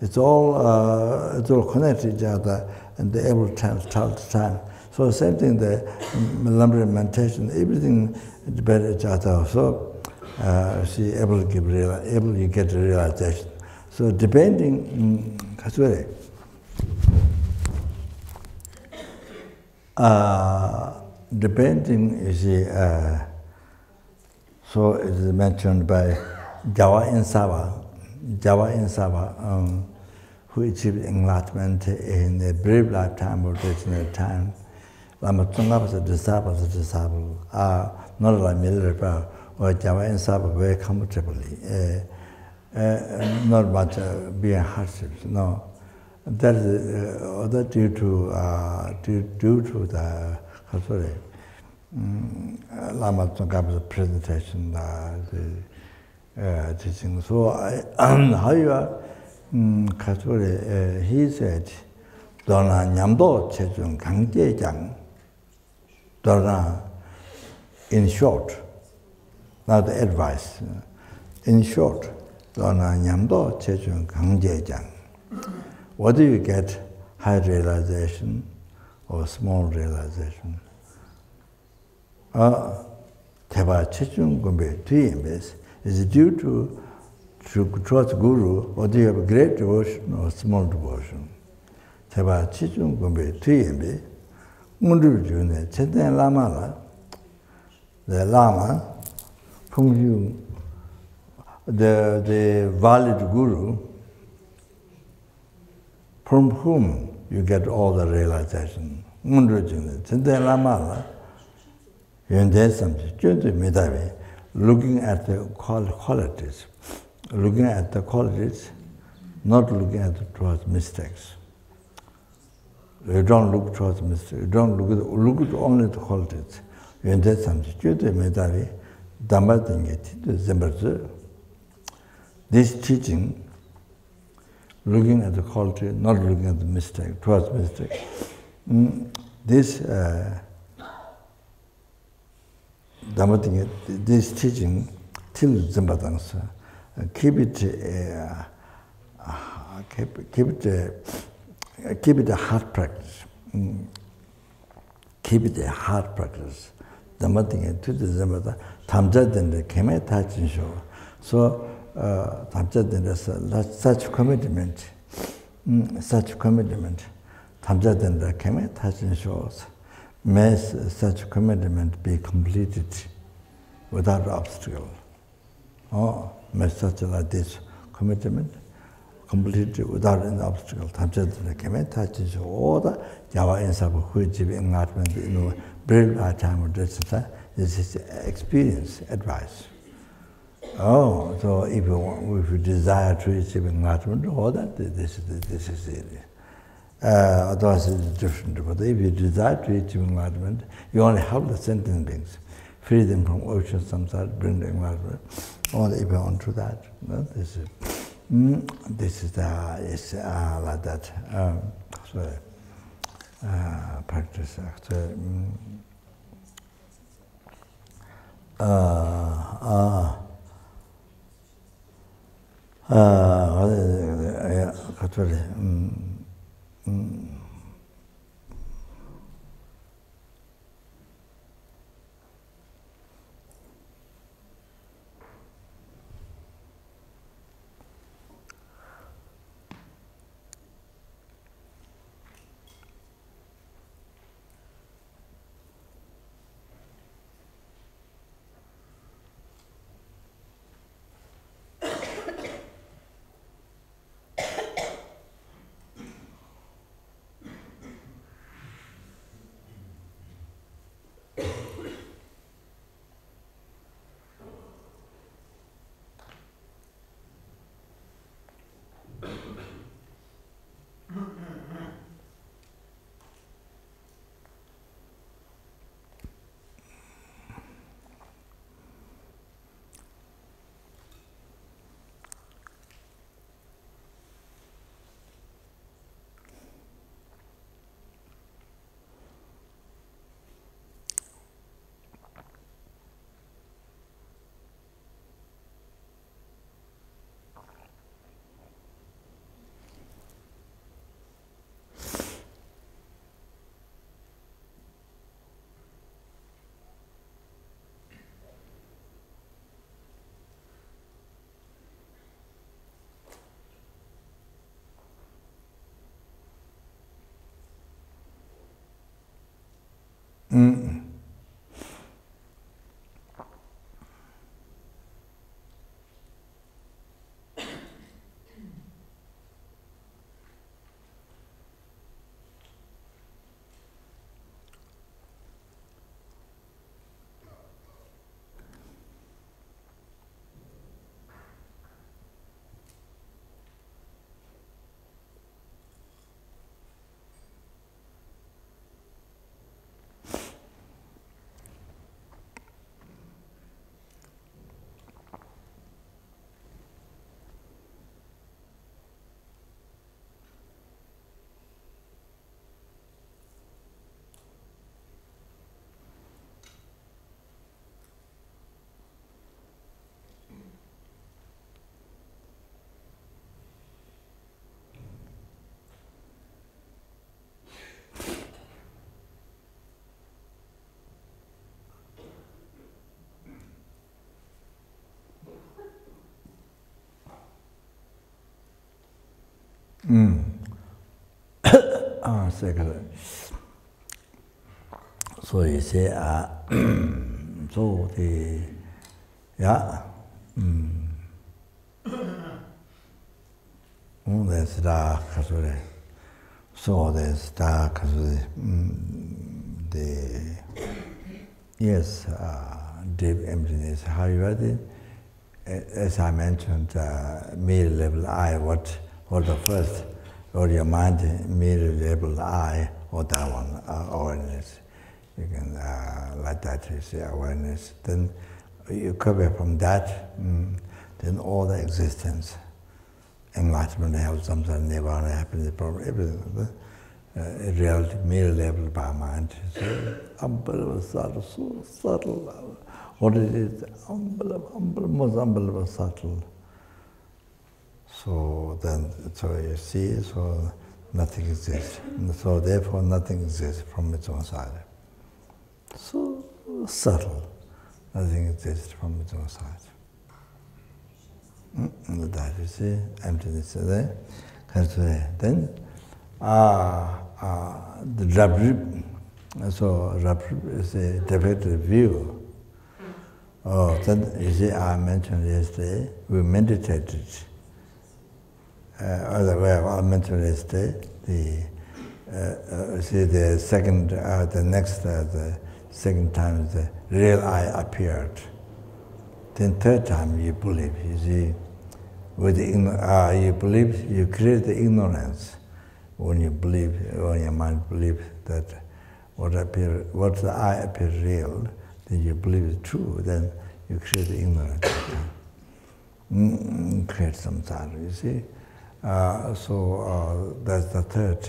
it's all connected to each other, and they're able to tell the time. So same thing, the lamrim meditation, everything depends on each other. So she able you get the realization. So depending, depending, you see, so it is mentioned by Jawa in Sava, who achieved enlightenment in a brief lifetime or ordinary time. Lama Tsongkhapa was a disciple, not like military power, or Jawa in Sava very comfortably, not much being hardships, no. That is due to the Lama Tsongkhapa's presentation, the teaching. So how you are, he said, Dona Nyamdo Chechung Kangjejang, Dona, in short, not the advice, in short, Dona Nyamdo Chechung Kangjejang. What do you get? High realization or small realization? Teba Chechung Gombe Tuyembes is due to to trust Guru, or do you have a great devotion or small devotion? Teba Chichung Gombe, Tuyembe, Mundu June, Cheten Lama, the Lama, whom you, the valid Guru, from whom you get all the realization. Mundu June, Cheten Lama, Yunde Samsi, Jundu Midavi, looking at the qualities. Looking at the qualities, not looking at towards mistakes. You don't look towards mistakes. You don't look at only the qualities. You need something. This teaching, looking at the quality, not looking at the mistake, towards mistake. This teaching till Zimbabwe. Keep it a hard practice. Keep it a hard practice. The thing to the Zimbabwe, Tamjadin came at touching show. So Tamjadin such commitment, Tamjadin came at touching shows. May such commitment be completed without obstacle. Oh, such like this commitment completed without an obstacle. Tamjadina came and touches all the Java and Sabu which enlightenment, brave time of this is experience, advice. Oh, so if you desire to achieve enlightenment, all that this is it. Otherwise it's different. But if you desire to achieve enlightenment, you only have the sentient beings. Free them from ocean, samsara, bring them enlightenment. Only if you want to that. No? This is like that. Practice. Second. So you say, so the, yeah, there's dark, so there's dark, the, yes, deep emptiness. However, as I mentioned, mid-level I, what the first, or your mind, mid-level I, or that one, awareness. You can, like that, you say awareness. Then you cover from that, then all the existence, enlightenment, health, samsara, nirvana, happiness, problem, everything. Reality, mid-level by mind. So, unbelievable subtle, so subtle. What it is, unbelievable, most unbelievable subtle. So then, so you see, so nothing exists. And so therefore, nothing exists from its own side. So subtle, nothing exists from its own side. That you see, emptiness is there. Then, the Rabrib, so Rabrib is a defective view. Then you see, I mentioned yesterday, we meditated. Other way I mentioned yesterday, the second, the next, the second time the real I appeared. Then third time you believe. You see, with you believe, you create the ignorance. When you believe, when your mind believes that what the I appears real, then you believe it's true. Then you create the ignorance. Create samsara. You see. So that's the third,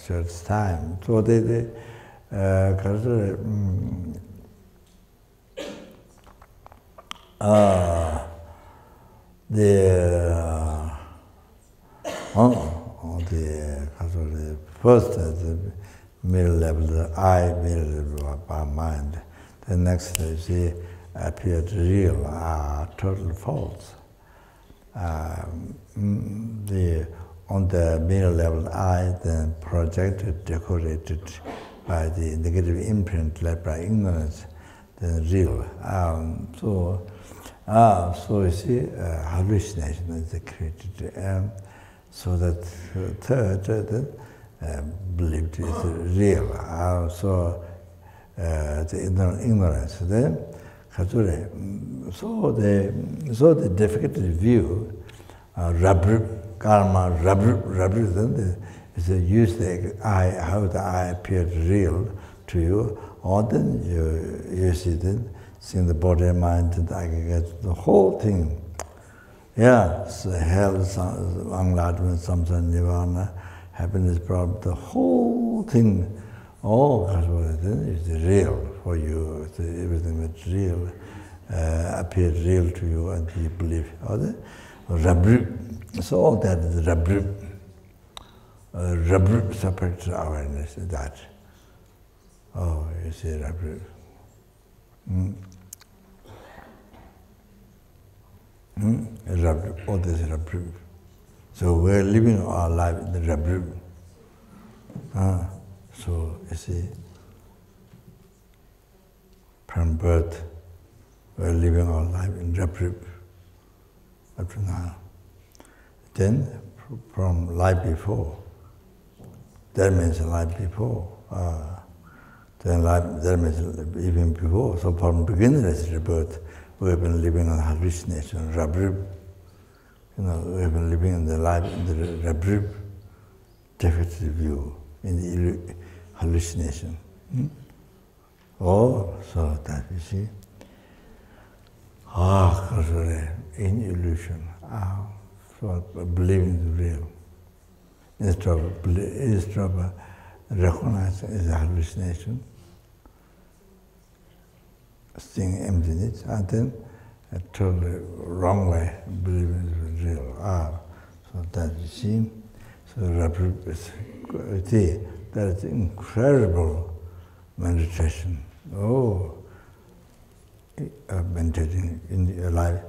short time. So the first, the middle level, the I, middle level by mind. The next, you see, appeared real, total false. On the middle level I, then projected, decorated by the negative imprint led by ignorance, then real. So you see, hallucination is created. So that third, believed is real. So the ignorance. Then, so the defective view, Rabrib, karma, Rabrib, then is use the I, how the I appeared real to you, or then you see then, seeing the body, mind, and the aggregates, the whole thing. Yeah, so health, enlightenment, samsara, nirvana, happiness, problem, the whole thing. All is real for you. Everything that's real appears real to you, and you believe. Rabrib. So all that is Rabrib. Rabrib separates awareness. That. Oh, you see Rabrib. Rabrib. All this is Rabrib. So we're living our life in the Rabrib. So, you see, from birth, we're living our life in Rabrib up to now. Then, from life before, that means life before. Then life, that means even before. So from beginning as rebirth, we have been living on hallucination, Rabrib. We have been living in the life in the Rabrib, defective view, in the hallucination. So that you see, in illusion, so believing the real, instead of recognizing as a hallucination, seeing emptiness, and then a totally wrong way, believing the real. So that you see, so that is incredible meditation. Meditating in your life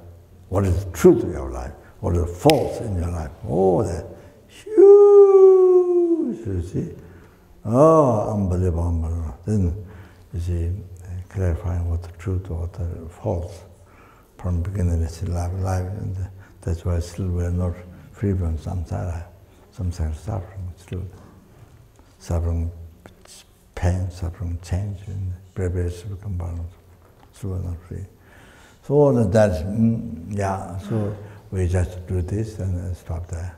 what is true to your life, what is false in your life. Oh, that huge, you see. Oh, unbelievable. Then, you see, clarifying what's true to what's false from beginning to life, and that's why still we are not free from samsara suffering, still suffering pain, suffering change, and pervasive components, still we are not free. So all of that, yeah, so we just do this and stop there.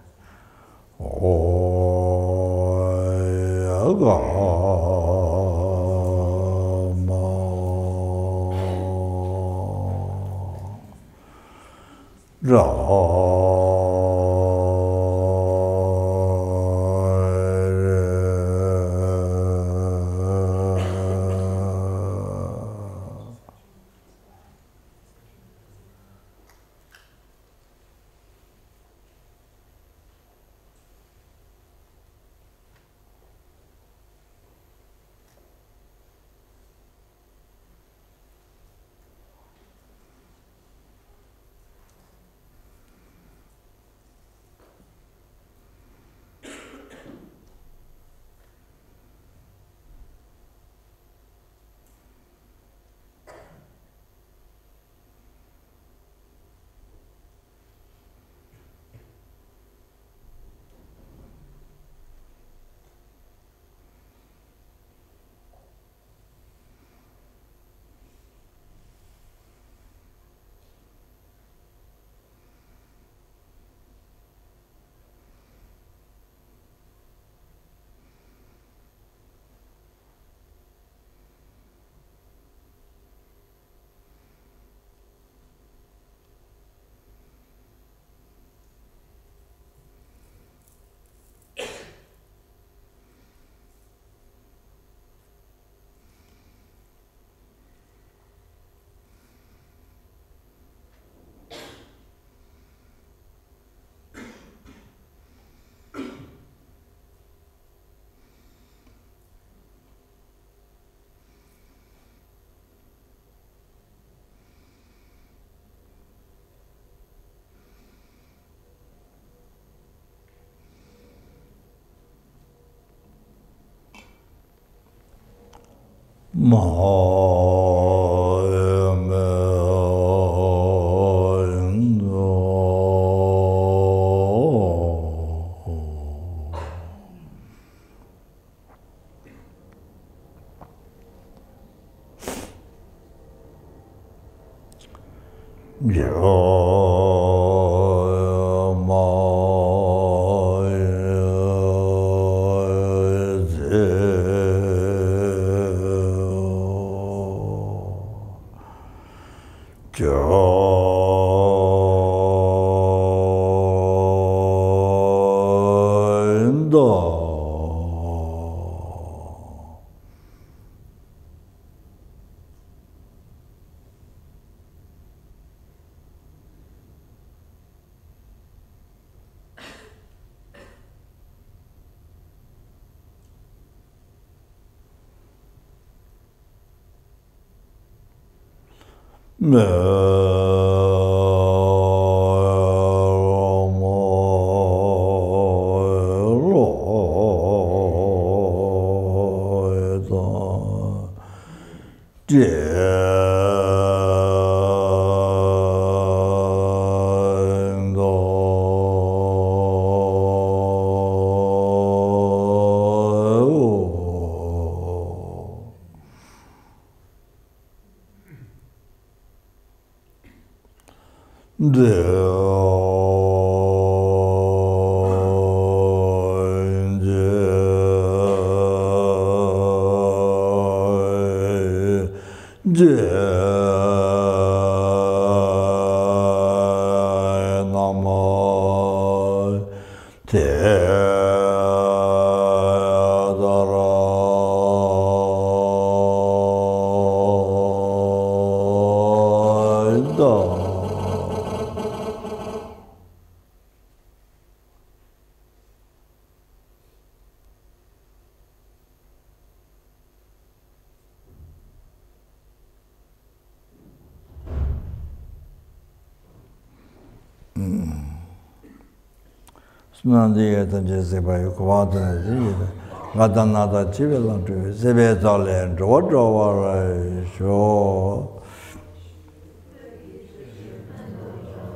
Sunandiya tanjese bayu kuvatana jiyada. Gadanada chivilantu sebe zale drodrovara sho.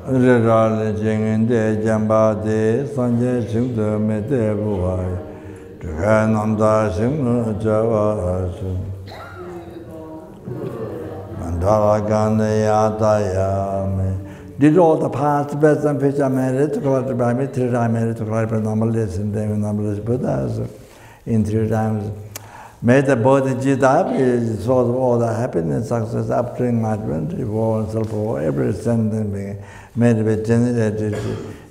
Rirale jingende jambade sanje shingde mede buhai. Dhananda shingde javasu. Mandala gandhe yatayame. Did all the past, best and future merit to collect by me, 3 times merit to collect by numberless and then numberless Buddhas in 3 times. May the body jita be source of all the happiness, success, upbringing, advent, reward, self-reward, every sentence may be generated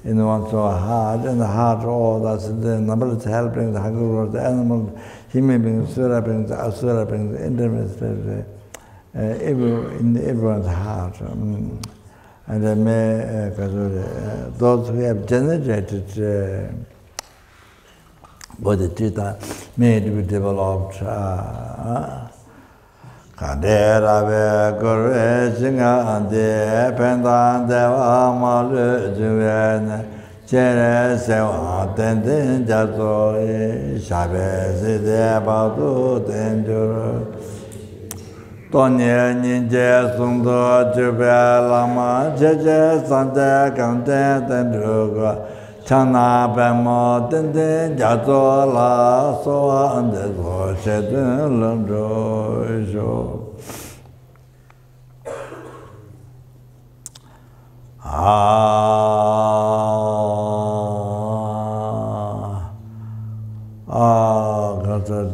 in one's heart, and the heart all that's the numberless helping the hungry, the animal, human beings, sura beings, asura beings, intermittent, in everyone's heart. And those who have generated bodhicitta may be developed. Kadera ve gurve singa ande pendan deva malu juven chere sewa tenden jaso shabe side badu tenjuru. Tonye ninje sundo jube lama jeje sante kante tendruga chana bemo tende jato la soa ande so shedun lundro jo.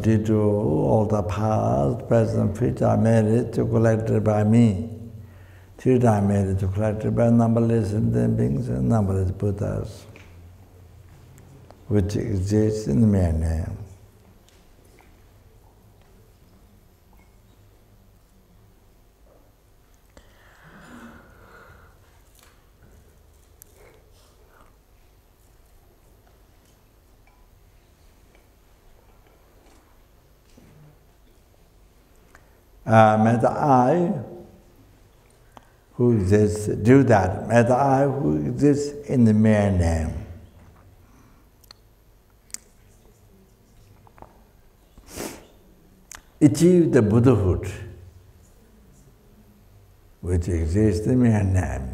Due to all the past, present, future merit to collected by me, 3 times merit to collected by numberless sentient beings and numberless Buddhas, which exists in the mere name. May the I who exists do that. May the I who exists in the mere name. Achieve the Buddhahood which exists in the mere name.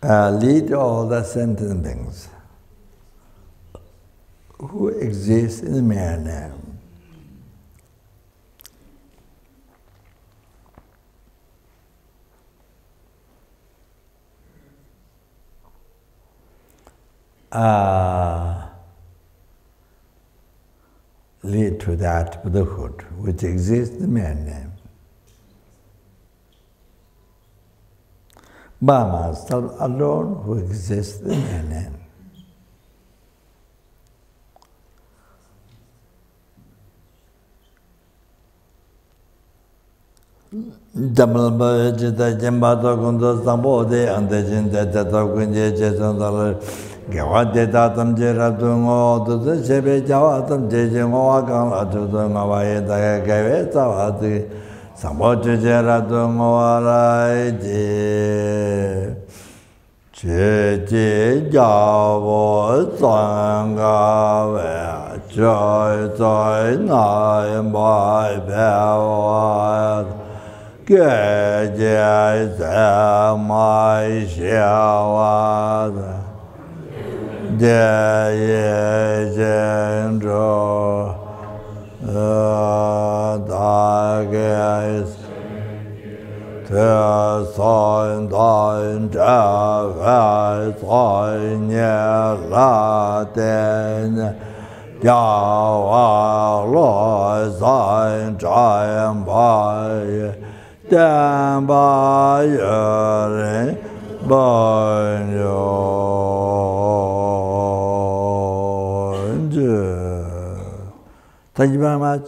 Lead all the sentient beings who exist in the mere name. Lead to that Buddhahood which exists in the mere name. Brahma, self alone, who exists in the name. Jamal Jita Jambata Kundo Sambo de Andajin Data Kunje Jesandal Gawade Datam Jeratungo to the Shebe Jawatam Jejingo Akan Atudanga Gave Tawati. Samboju jeratungo araiji Cheji javo zangave Choi zoi nai mai bewa Geje ze mai xiawa Deye jendro Dages Te soin dain jave soin ye la ten Jawa lo soin jayan bai Den bai yere bai yon Thank you very much.